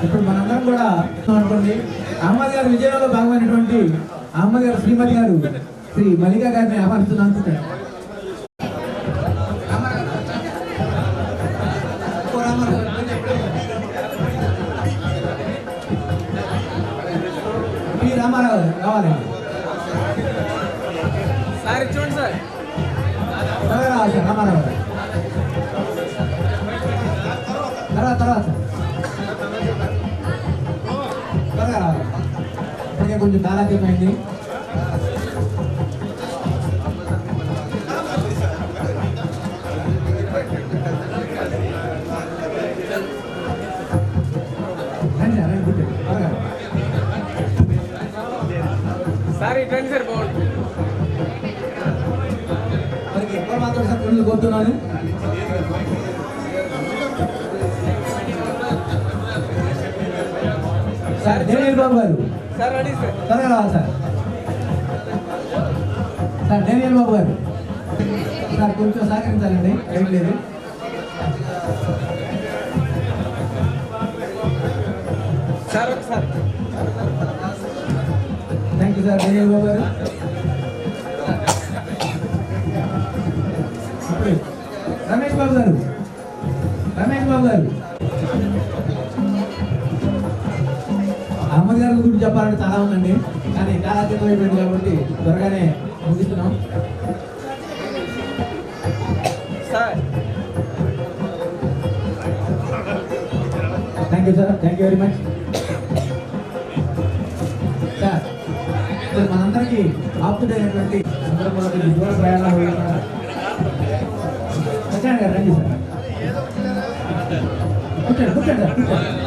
D: ఇప్పుడు మనందరం కూడా అనుకోండి అహ్మద్ గారి విజయంలో భాగమైనటువంటి అహ్మద్ గారు శ్రీమతి గారు శ్రీ మల్లికా గారిని ఆహ్వానిస్తున్నాను. అనుకుంటాను రామారావు గారు కావాలండి.
E: సార్ ఇది చూడండి సార్.
D: త్వరగా రావాలి సార్. రామారావు గారు తర్వాత త్వరగా రావాలి. ఇప్పటికే కొంచెం కాలాతీతం అయింది. రండి సార్, రండి కూర్చోండి. త్వరగా
E: సార్ ఇటు సార్ బాగుంటుంది.
D: వారికి ఎక్కువ మాత్రం సత్కరణలు కోరుతున్నాను. సార్ డేనియల్ బాబు గారు
E: సార్ రెడీ సార్.
D: త్వరగా రావాలి సార్. సార్ డేనియల్ బాబు గారు సార్ కొంచెం సహకరించాలండి. ఏం లేదు.
E: సార్ ఒకసారి
D: థ్యాంక్ యూ సార్ డేనియల్ బాబు గారు. రమేష్ బాబు గారు అహ్మద్ గారి గురించి చెప్పాలంటే చాలా ఉందండి. కానీ కాలాతీతం అయిపోయింది కాబట్టి త్వరగానే ముగిస్తున్నాం.
E: Sir
D: thank you sir. Thank you very much sir. ఇప్పుడు మనందరికీ ఆప్తుడైనటువంటి సందర్భంలో దూర ప్రయాణాలు సత్యనారాయణ గారు రండి సార్. కూర్చోండి సార్ కూర్చోండి.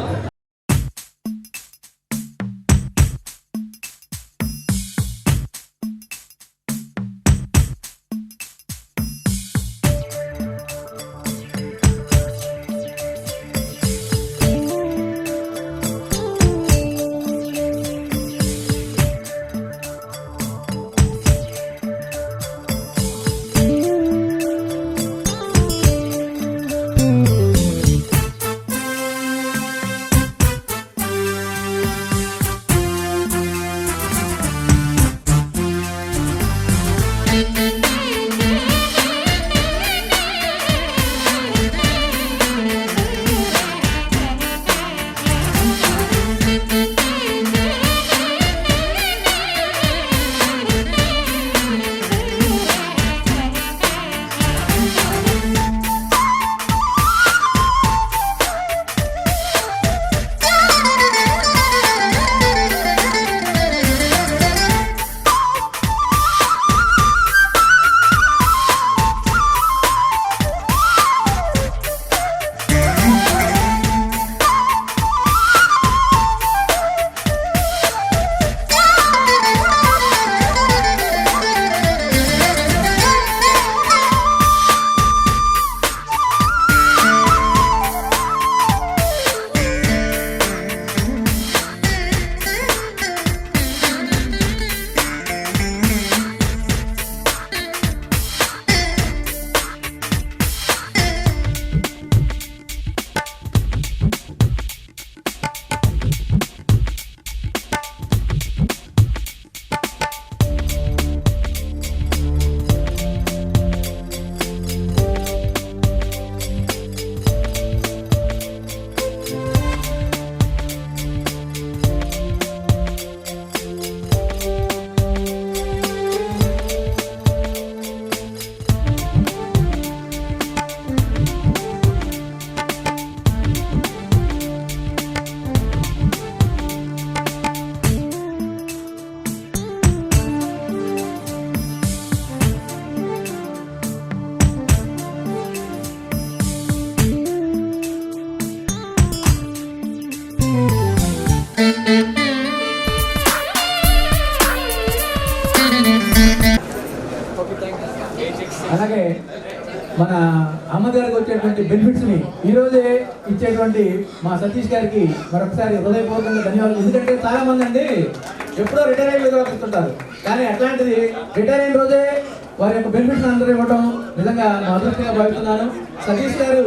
D: అలాగే మన అహ్మద్ గారికి వచ్చేటువంటి బెనిఫిట్స్ని ఈరోజే ఇచ్చేటువంటి మా సతీష్ గారికి మరొకసారి హృదయపూర్వకంగా ధన్యవాదాలు. ఎందుకంటే చాలా మంది అండి ఎప్పుడో రిటైర్ అయిన రోజు వస్తుంటారు, కానీ అట్లాంటిది రిటైర్ అయిన రోజే వారి యొక్క బెనిఫిట్స్ అందరూ ఇవ్వడం నిజంగా మా అదృష్టంగా భావిస్తున్నాను. సతీష్ గారు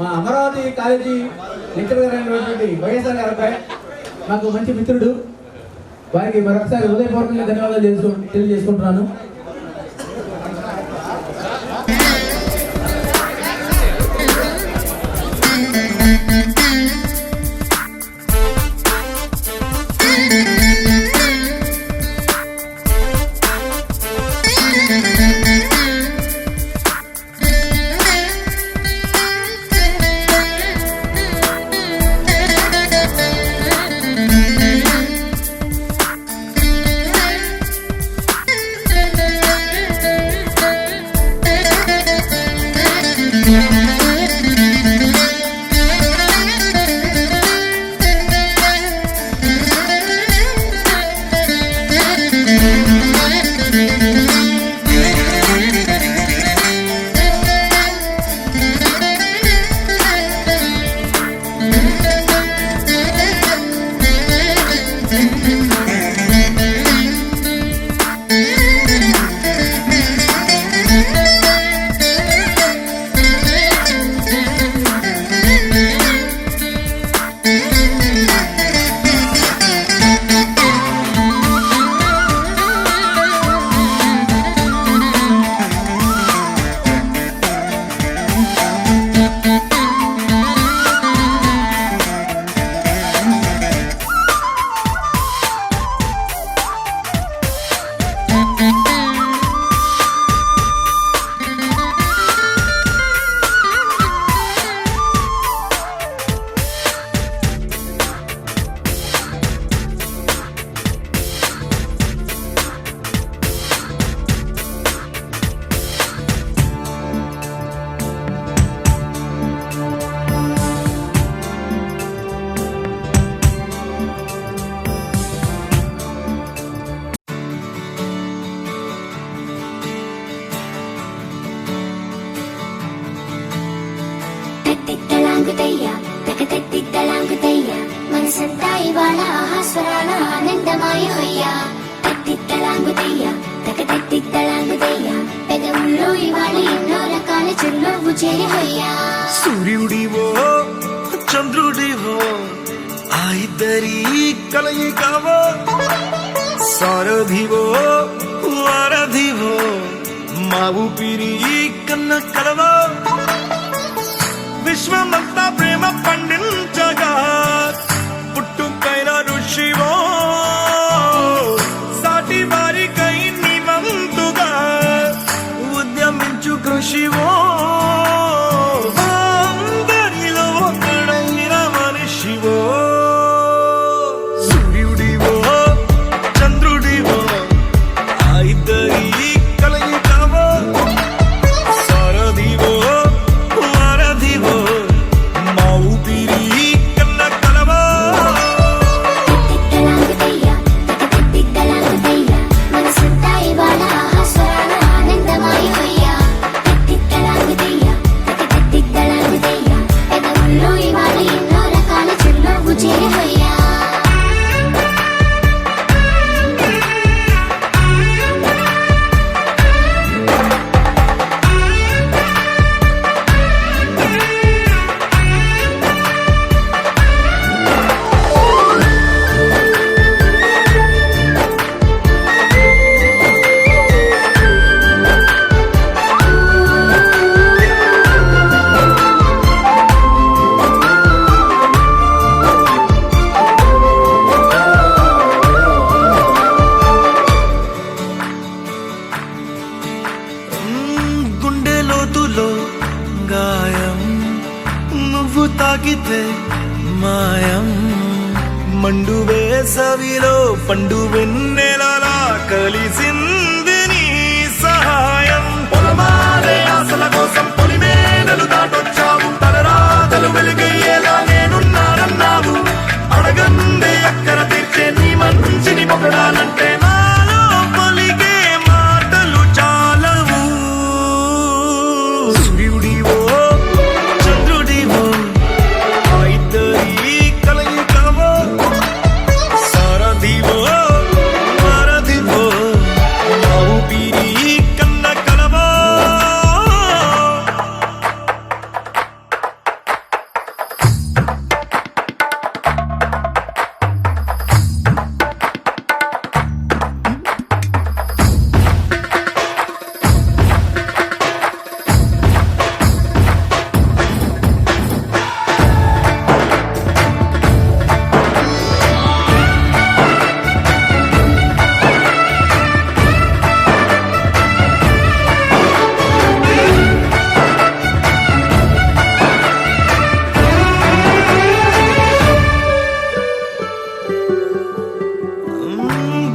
D: మా అమరావతి కాలేజీ లెక్చరర్ గారు అయినటువంటి వైఎస్ఆర్ గారి అబ్బాయి, నాకు మంచి మిత్రుడు. వారికి మరొకసారి హృదయపూర్వకంగా ధన్యవాదాలు తెలియజేసుకుంటున్నాను.
F: మనసంతా ఇవాళ ఆహాస్వరాల ఆనందమాయ హొయ్యా. తట్టిత్తలాంగుతయ్యా తకతట్టిత్తలాంగుతయ్యా, పెదవుల్లో ఇవాళ ఎన్నో రకాల చిరునవ్వు చేరి హొయ్యా.
G: సూర్యుడివో చంద్రుడివో ఆ ఇద్దరి కలయికవో, సారథివో వారధివో మా ఊపిరి కన్న కలవో. విశ్వమంతా ప్రేమ పండించగా పుట్టుకైన ఋషివో, సాటి వారికై నివంతుగా ఉద్యమించు కృషివో. అందరిలో ఒకడైన మనిషివో, సూర్యుడివో చంద్రుడివో ఆ ఇద్దరి కలయికవో, సారథివో వారధివో మా ఊపిరి కన్న కలవో.
F: తట్టిత్తలాంగుతయ్యా తకతట్టిత్తలాంగుతయ్యా, మనసంతా ఇవాళ ఆహాస్వరాల ఆనందమాయ హొయ్యా. తట్టిత్తలాంగుతయ్యా తకతట్టిత్తలాంగుతయ్యా, పెదవుల్లో ఇవాళ ఎన్నో రకాల చిరునవ్వు చేరి హొయ్యా.
G: గుండె లోతులో గాయం నువ్వు తాకితే మాయం, మండు వేసవిలో పండు వెన్నెలలా కలిసింది నీ సహాయం. పొలమారే ఆశల కోసం పొలిమేనలు దాటొచ్చావు, తలరాతలు వెలుగయ్యేలా నేనున్నానన్నావు. అడగందే అక్కర తీర్చే నీ మంచిని పొగడాలంటే నాలో పలికే మాటలు చాలవు. సూర్యుడివో చంద్రుడివో ఆ ఇద్దరి కలయికవో సారథివో వారధివో నా ఊపిరి కన్న కలవో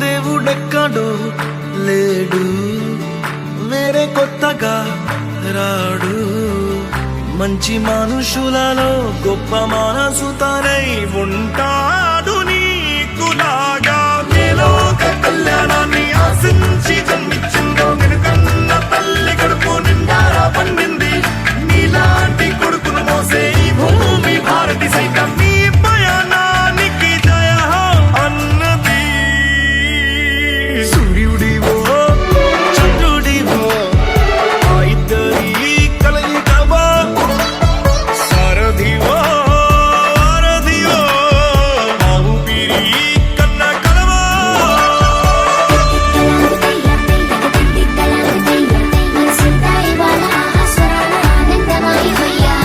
G: దేవుడెక్కడో లేడు వేరే కొత్తగా రాడు మంచి మనుషులలో గొప్ప మనసు తనై ఉంటాడు నీకులాగా లోక కళ్యాణాన్ని ఆశించి జన్మించిందో వెనుకన్న తల్లి కడుపు నిండారా పండింది నీలాంటి కొడుకును మోసే ఈ భూమి భారతి సైతం నీ పయనానికి జయ అన్నది సూర్యుడివో చంద్రుడివో ఆ ఇద్దరి కలయికవో సారథివో వారధివో ఆ ఊపిరి కన్న కలవో
F: మనసుంతా ఇవాళ ఆస్వరాల ఆనందమాయమయ్యా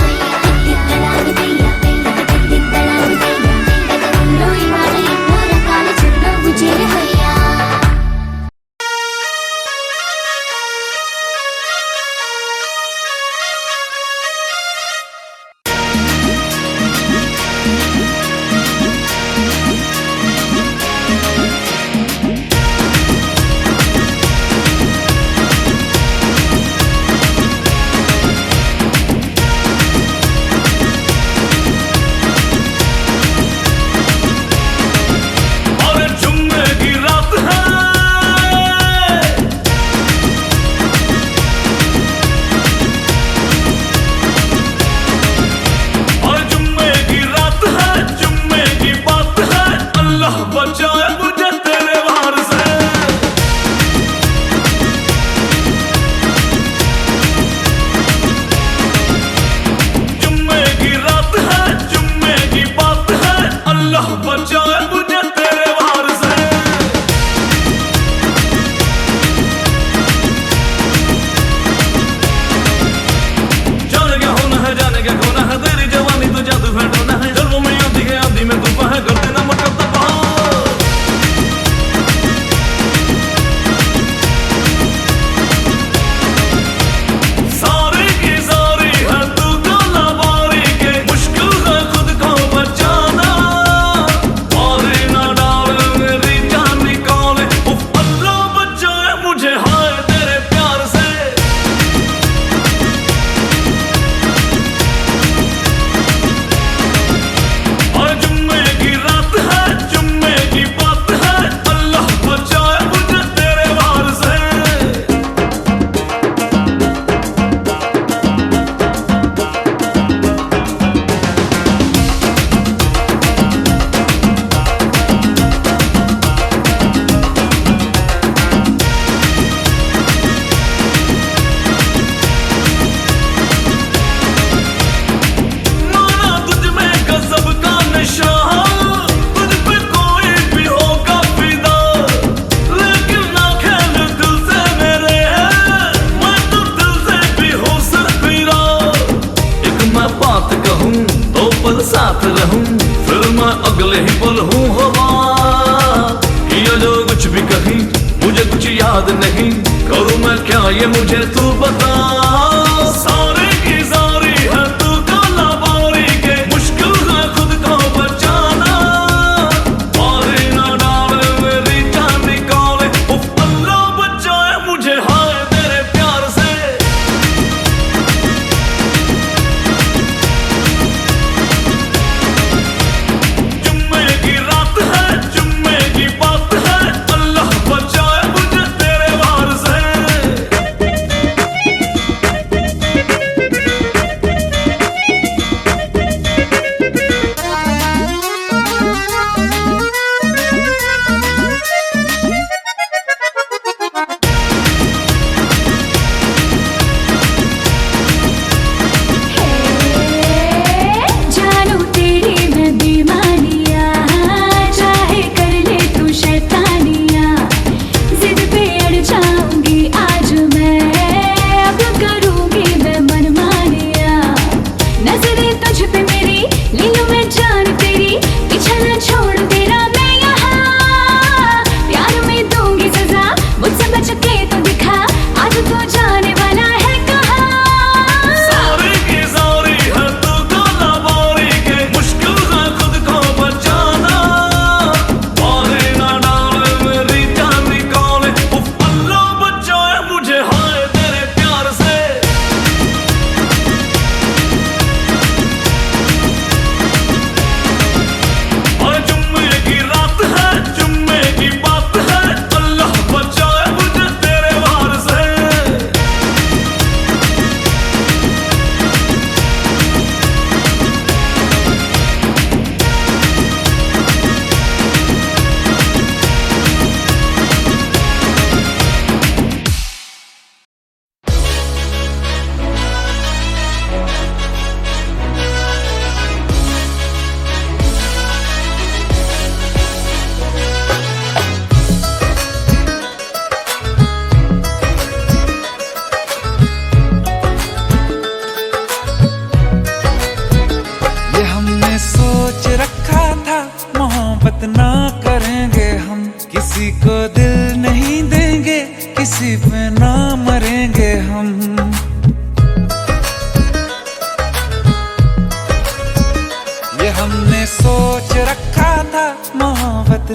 F: పెదవుల్లో ఇవాళ ఎన్నో రకాల చిరునవ్వు చేరవయ్యా
G: और जुम्मे की रात है और जुम्मे की रात है जुम्मे की बात है अल्लाह बचाए मुझे तेरे वार से जुम्मे की रात है जुम्मे की बात है अल्लाह बचाए मुझे तेरे वार से जाने क्या होना है जाने क्या खोना है तेरी जवानी तो जादू है टोना है जन्मों में आती है आधी में तूफा है कर देना मटक दबा सारी की सारी है तू काला बारी के मुश्किल है खुद को बचाना और ना डाल मेरी जान निकाले उफ अल्लाह बचाए मुझे हाय तेरे प्यार से और जुम्मे की रात है जुम्मे की बात है अल्लाह बचाए मुझे तेरे वार से माना तुझ में गजब का नशा तुझ पे कोई भी होगा फिदा लेकिन ना खेल दिल से मेरे मैं तो दिल से भी हो फिरा एक मैं बात कहूँ दो पल साथ रहूँ फिर मैं अगले ही पल हूँ हवा किया जो कुछ भी कहीं मुझे कुछ याद नहीं करूँ मैं क्या ये मुझे तू बता सारे की सारी है तू काला बारी के मुश्किल है खुद को बचाना और ना डाल मेरी जान निकाले उफ अल्लाह बचाए मुझे हाय तेरे प्यार से जुम्मे की रात है जुम्मे की बात है अल्लाह बचाए मुझे तेरे वार से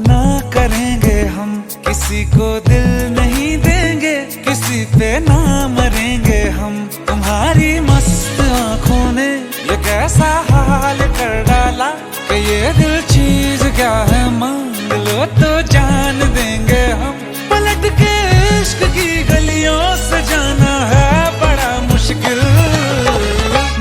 H: ना करेंगे हम, किसी को दिल नहीं देंगे, किसी पे ना मरेंगे हम। तुम्हारी मस्त आंखों ने ये कैसा हाल कर डाला कि ये दिल चीज क्या है, मांग लो तो जान देंगे हम। पलट के इश्क की गलियों से जाना है बड़ा मुश्किल।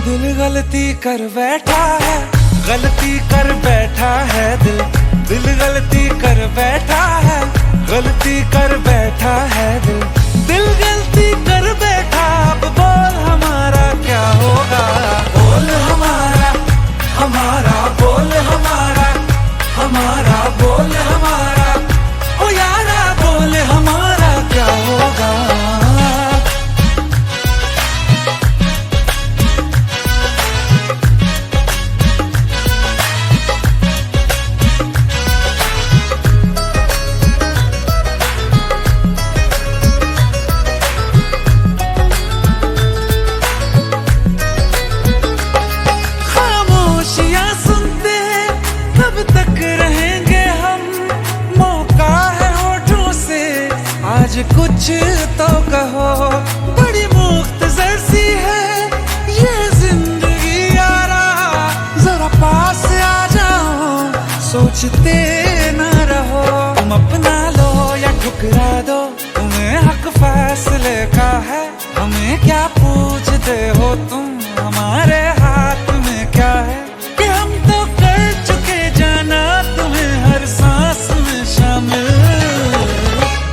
H: दिल गलती कर बैठा है, गलती कर बैठा है दिल। दिल गलती कर बैठा है, गलती कर बैठा है दिल। दिल गलती कर बैठा, अब बोल हमारा क्या होगा। बोल हमारा, हमारा बोल हमारा, हमारा बोल हमारा, ओ यारा बोल हमारा क्या होगा। कुछ तो कहो, बड़ी मुख्तसर सी है ये जिंदगी यारा। जरा पास आ जाओ, सोचते ना रहो। तुम अपना लो या ठुकरा दो, तुम्हें हक फैसले का है। हमें क्या पूछते हो तुम, हमारे हाथ में क्या है कि हम तो कर चुके जाना तुम्हें हर सांस में शामिल।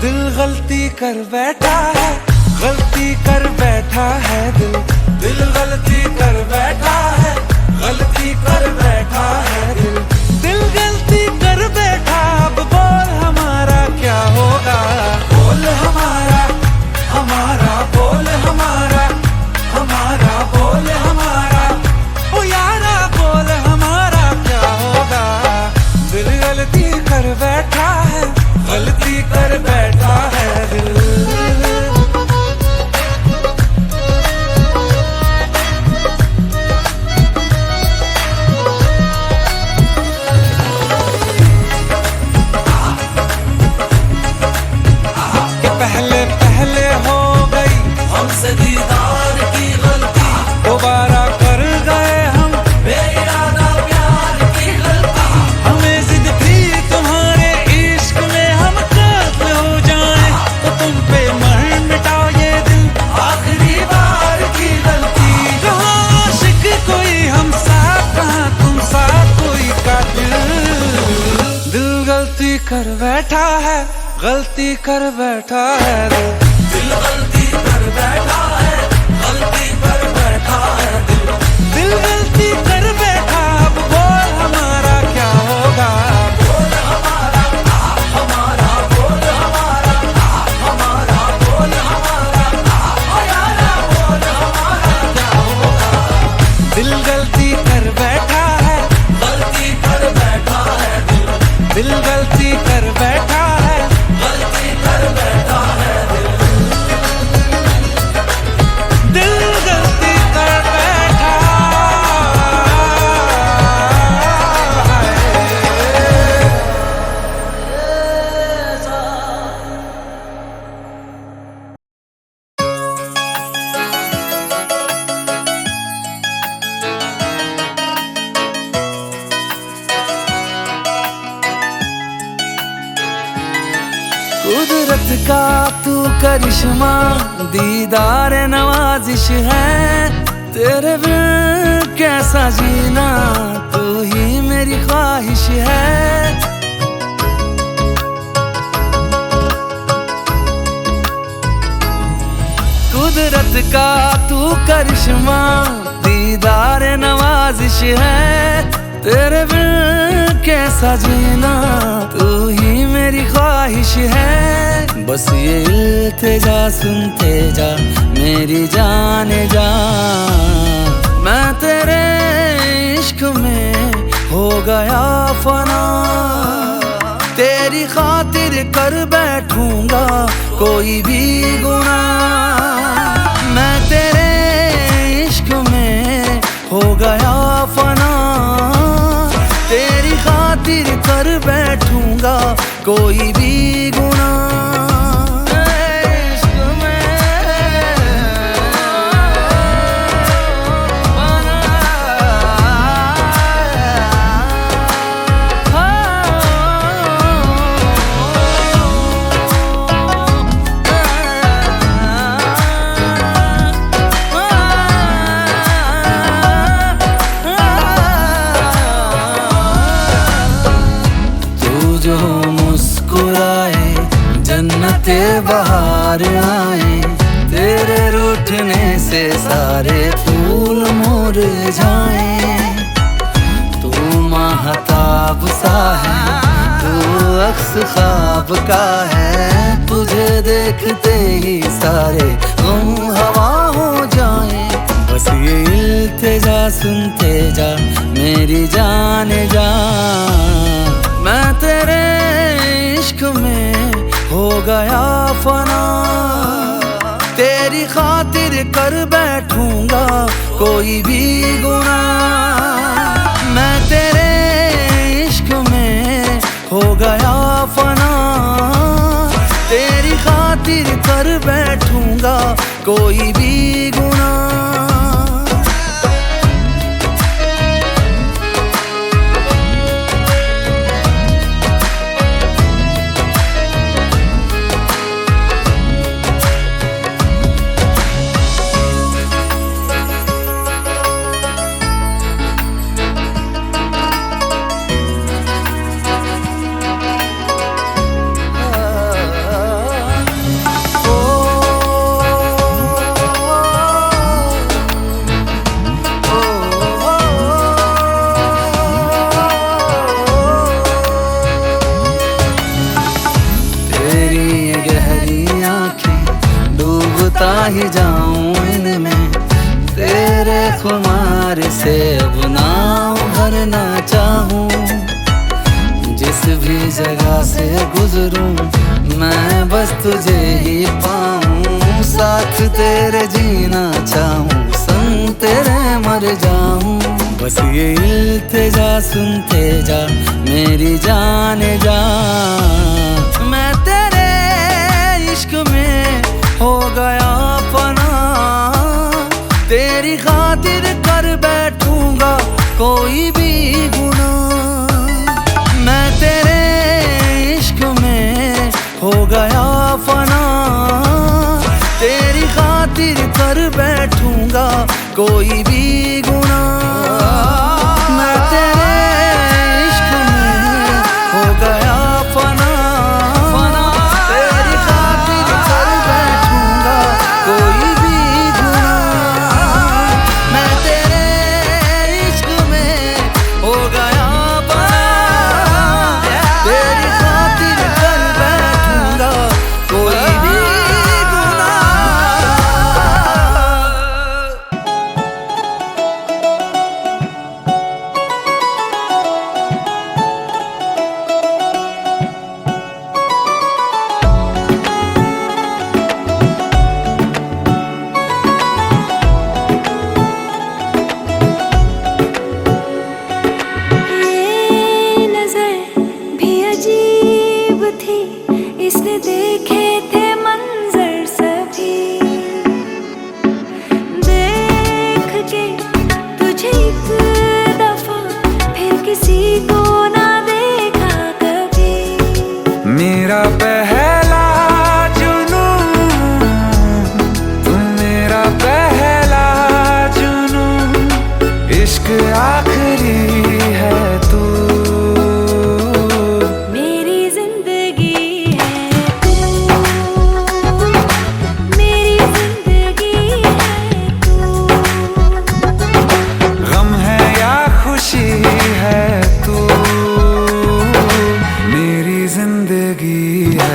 H: दिल गलती कर बैठा है, गलती कर बैठा है दिल। दिल गलती कर बैठा है, गलती कर बैठा है दिल। दिल गलती कर बैठा, अब बोल हमारा क्या होगा। बोल हमारा, हमारा बोल हमारा, हमारा बोल हमारा, ओ यारा बोल हमारा क्या होगा। दिल गलती कर बैठा है, गलती कर बैठा है दिल। पहले पहले हो गई हमसे दीदार की गलती, दोबारा कर गए हम बेइरादा प्यार की गलती। हमें जिद थी तुम्हारे इश्क में हम कायल हो जाएं, तो तुम पे मर मिटाओ ये दिल आखिरी बार की गलती। कहाँ आशिक कोई हम साथ, कहाँ तुम साथ कोई कातिल। दिल गलती कर बैठा है, गलती कर बैठा है दिल। दिल गलती कर बैठा है, गलती कर बैठा है दिल। दिल गलती कर बैठा, अब बोल हमारा क्या होगा। बोल हमारा, हमारा बोल हमारा, हमारा बोल हमारा, ओ यारा बोल हमारा क्या होगा। दिल गलती कर बैठा है, गलती कर बैठा है दिल। दिल गलती कर बैठा है, गलती कर बैठा है दिल। दिल गलती कर बैठा कुदरत का तू करिश्मा, दीदार नवाजिश है। तेरे बिन कैसा जीना, तू ही मेरी ख्वाहिश है। कुदरत का तू करिश्मा, दीदार नवाजिश है। तेरे बिन कैसा जीना, तू ही मेरी ख्वाहिश है। बस ये इल्तिजा सुनते जा मेरी जान जा, मैं तेरे इश्क में हो गया फना। तेरी खातिर कर बैठूंगा कोई भी गुनाह। मैं तेरे इश्क में हो गया फना, तेरी खातिर कर बैठूंगा कोई भी गुनाह इश्क में तू जो मुस्कुराए जन्नते बाहर आए, तेरे रूठने से सारे फूल मुरझाए। तू महताब सा है, तू अक्स ख्वाब का है, तुझे देखते ही सारे गम हवा हो जाए। बस ये इल्तिजा सुनते जा मेरी जान जा, मैं तेरे इश्क में हो गया फना। तेरी खातिर कर बैठूंगा कोई भी गुनाह, मैं तेरे इश्क में हो गया फना। तेरी खातिर कर बैठूंगा कोई भी गुनाह। ही जाऊं इनमें तेरे खुमार से अब नाव भरना चाहूं। जिस भी जगह से गुजरूं मैं बस तुझे ही पाऊं। साथ तेरे जीना चाहूं, संग तेरे मर जाऊं। बस ये इल्तिजा सुनते जा मेरी जान जा, मैं तेरे इश्क में हो गया फना। तेरी खातिर कर बैठूंगा कोई भी गुनाह, मैं तेरे इश्क में हो गया फना। तेरी खातिर कर बैठूंगा कोई भी गुनाह, मैं तेरे इश्क में हो गया फना। तेरी खातिर कर बैठूंगा कोई भी गुनाह, मैं तेरे इश्क में हो गया फना। तेरी खातिर कर बैठूंगा कोई भी गुनाह।
F: ये नजर भी अजीब थी, इसने देखे थे मंजर सभी। देख के तुझे एक दफा फिर किसी को ना देखा कभी।
H: मेरा पहला जुनून, तुम मेरा पहला जुनून। इश्क आखिरी है तू,
F: मेरी जिंदगी है तू, मेरी जिंदगी है तू।
H: गम है या खुशी है तू, मेरी जिंदगी है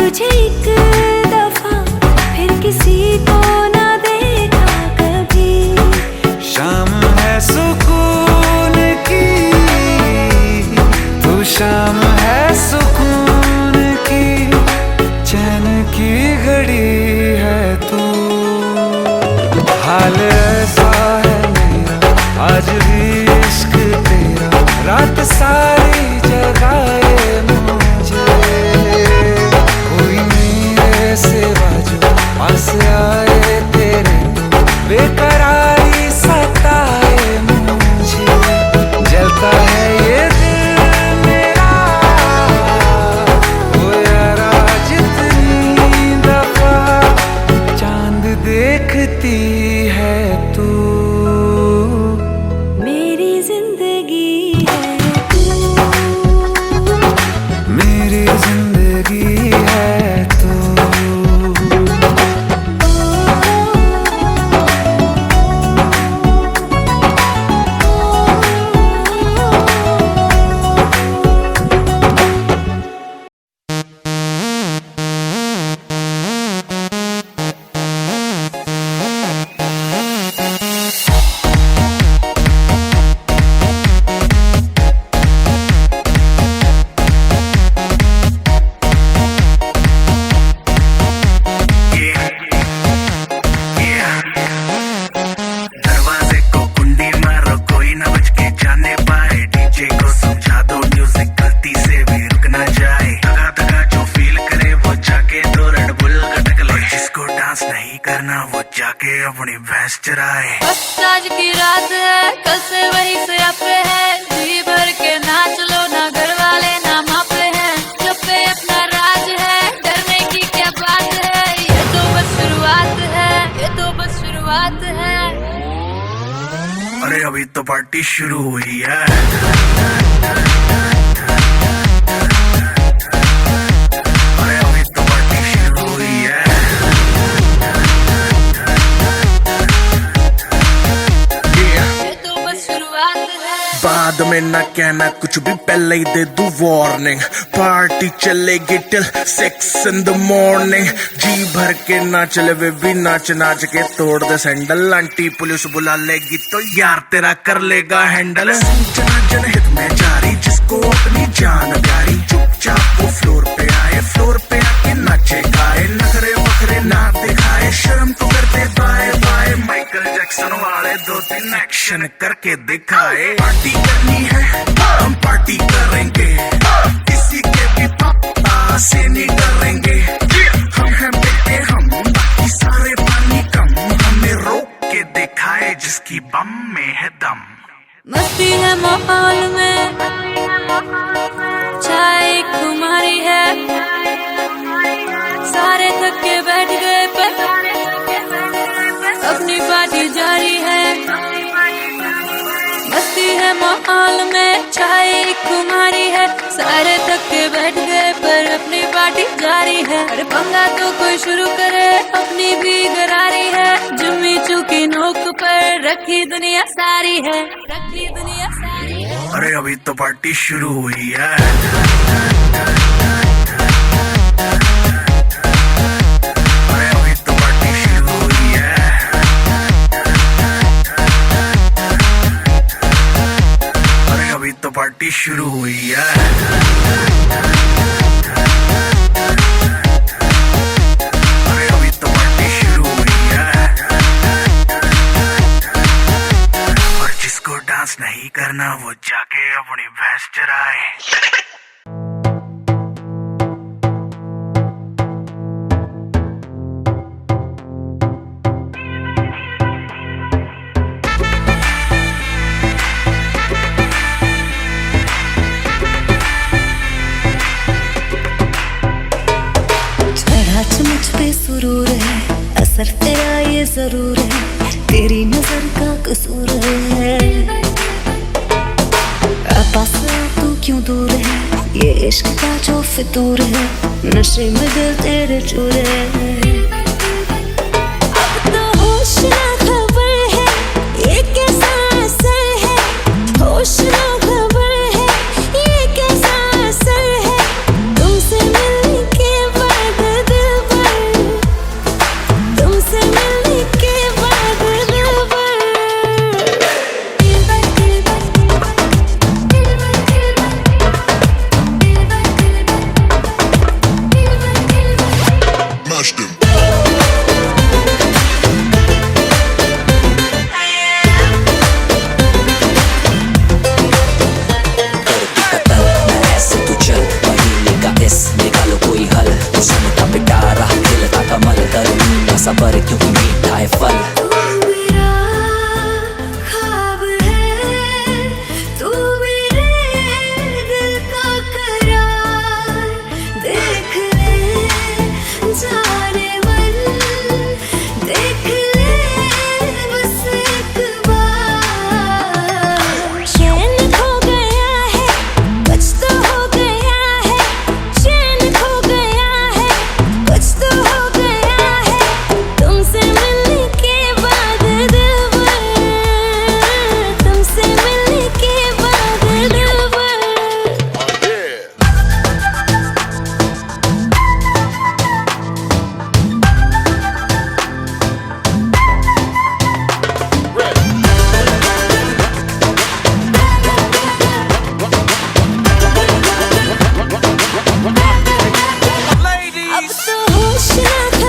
F: तुझे एक दफा फिर किसी को ना देखा कभी।
H: शाम है सुकून की, तू शाम है सुकून की, चैन की घड़ी है तू। हाल ऐसा है मेरा आज भी इश्क तेरा, रात सारी जगाए मुझे। कोई मेरे सिवा जो पास आए तेरे तो बेकरारी सताए मुझे। जलता है ये दिल मेरा ओ यारा जितनी दफा चांद देखती है तू।
F: मेरी जिंदगी है तू,
H: मेरी जिंदगी है तू।
G: दरवाजे को कुंडी मारो कोई ना बच के जाने पाए। डीजे को समझा दो म्यूजिक गलती से भी रुक ना जाए। दगा दगा जो फील करे वो जाके दो रेड बुल गटक ले। जिसको डांस नहीं करना वो जाके अपनी भैंस चराए।
F: बस आज की रात है कल से वही से पे है। जी भर के नाच लो ना घर वाले ना मापे हैं। जो पे अपना राज है डरने की क्या बात है। ये तो बस शुरुआत है, ये तो बस शुरुआत है।
G: अरे अभी तो पार्टी शुरू हुई है। अरे अभी तो पार्टी शुरू हुई है।
F: ये तो बस शुरुआत है।
G: बाद में ना कहना कुछ भी पहले ही दे दूं वार्निंग। पार्टी चलेगी टिल 6 in the morning। जी भर के ना चले वे भी नाच नाच के तोड़ दे सैंडल। आंटी पुलिस बुला लेगी तो यार तेरा कर लेगा हैंडल। सूचना जनहित में जारी जिसको अपनी जान प्यारी। चुपचाप वो फ्लोर पे आए, फ्लोर पे आके नाचे गाए। नखरे वखरे ना दिखाए, शर्म को करते बाय बाय। माइकल जैक्सन वाले 2-3 एक्शन करके दिखाए। पार्टी करनी है हम पार्टी करेंगे, किसी के भी पापा से नहीं डरेंगे। हम हैं बेटे हम, बाकी सारे पानी कम। हमें रोक के दिखाए जिसकी बम में है दम।
F: मस्ती है माहौल में, चाय खुमारी है। सारे थक के बैठ गए पर अपनी पार्टी जारी है। मस्ती है माहौल में, चाय खुमारी है। सारे थक के बैठ गए पर अपनी पार्टी जारी है। अरे पंगा तो कोई शुरू करे, अपनी भी गरारी है। जुम्मी चूकी नोक पर रखी दुनिया सारी है, रखी दुनिया सारी है।
G: अरे अभी तो पार्टी शुरू हुई है। अरे अभी तो पार्टी शुरू हुई है। अरे अभी तो पार्टी शुरू हुई है। अरे अभी तो पार्टी शुरू हुई है। और जिसको डांस नहीं करना वो जाके अपनी भैंस चराए।
F: मुझ पे सुरूर है, असर तेरा ये जरूर है। तेरी नजर का कसूर है। पास तू क्यों दूर है, ये इश्क का जो फितूर है। नशे में दिल तेरे चूर है। अब तो होश ना खबर है, ये कैसा असर है। होश ना खबर है, ये कैसा असर है। तुमसे मिलने के बाद
I: smashed him.
G: सबर क्योंकि मीठा है फल
F: तू मेरा ख्वाब है, तू मेरे दिल का करार। देख ले जाने मन, देख ले बस एक बार। चैन खो गया है, कुछ तो हो गया है। चैन खो गया है, कुछ तो हो गया है। तुमसे मिलने के बाद दिलबर, तुमसे मिलने के बाद दिलबर। अब तो होश ना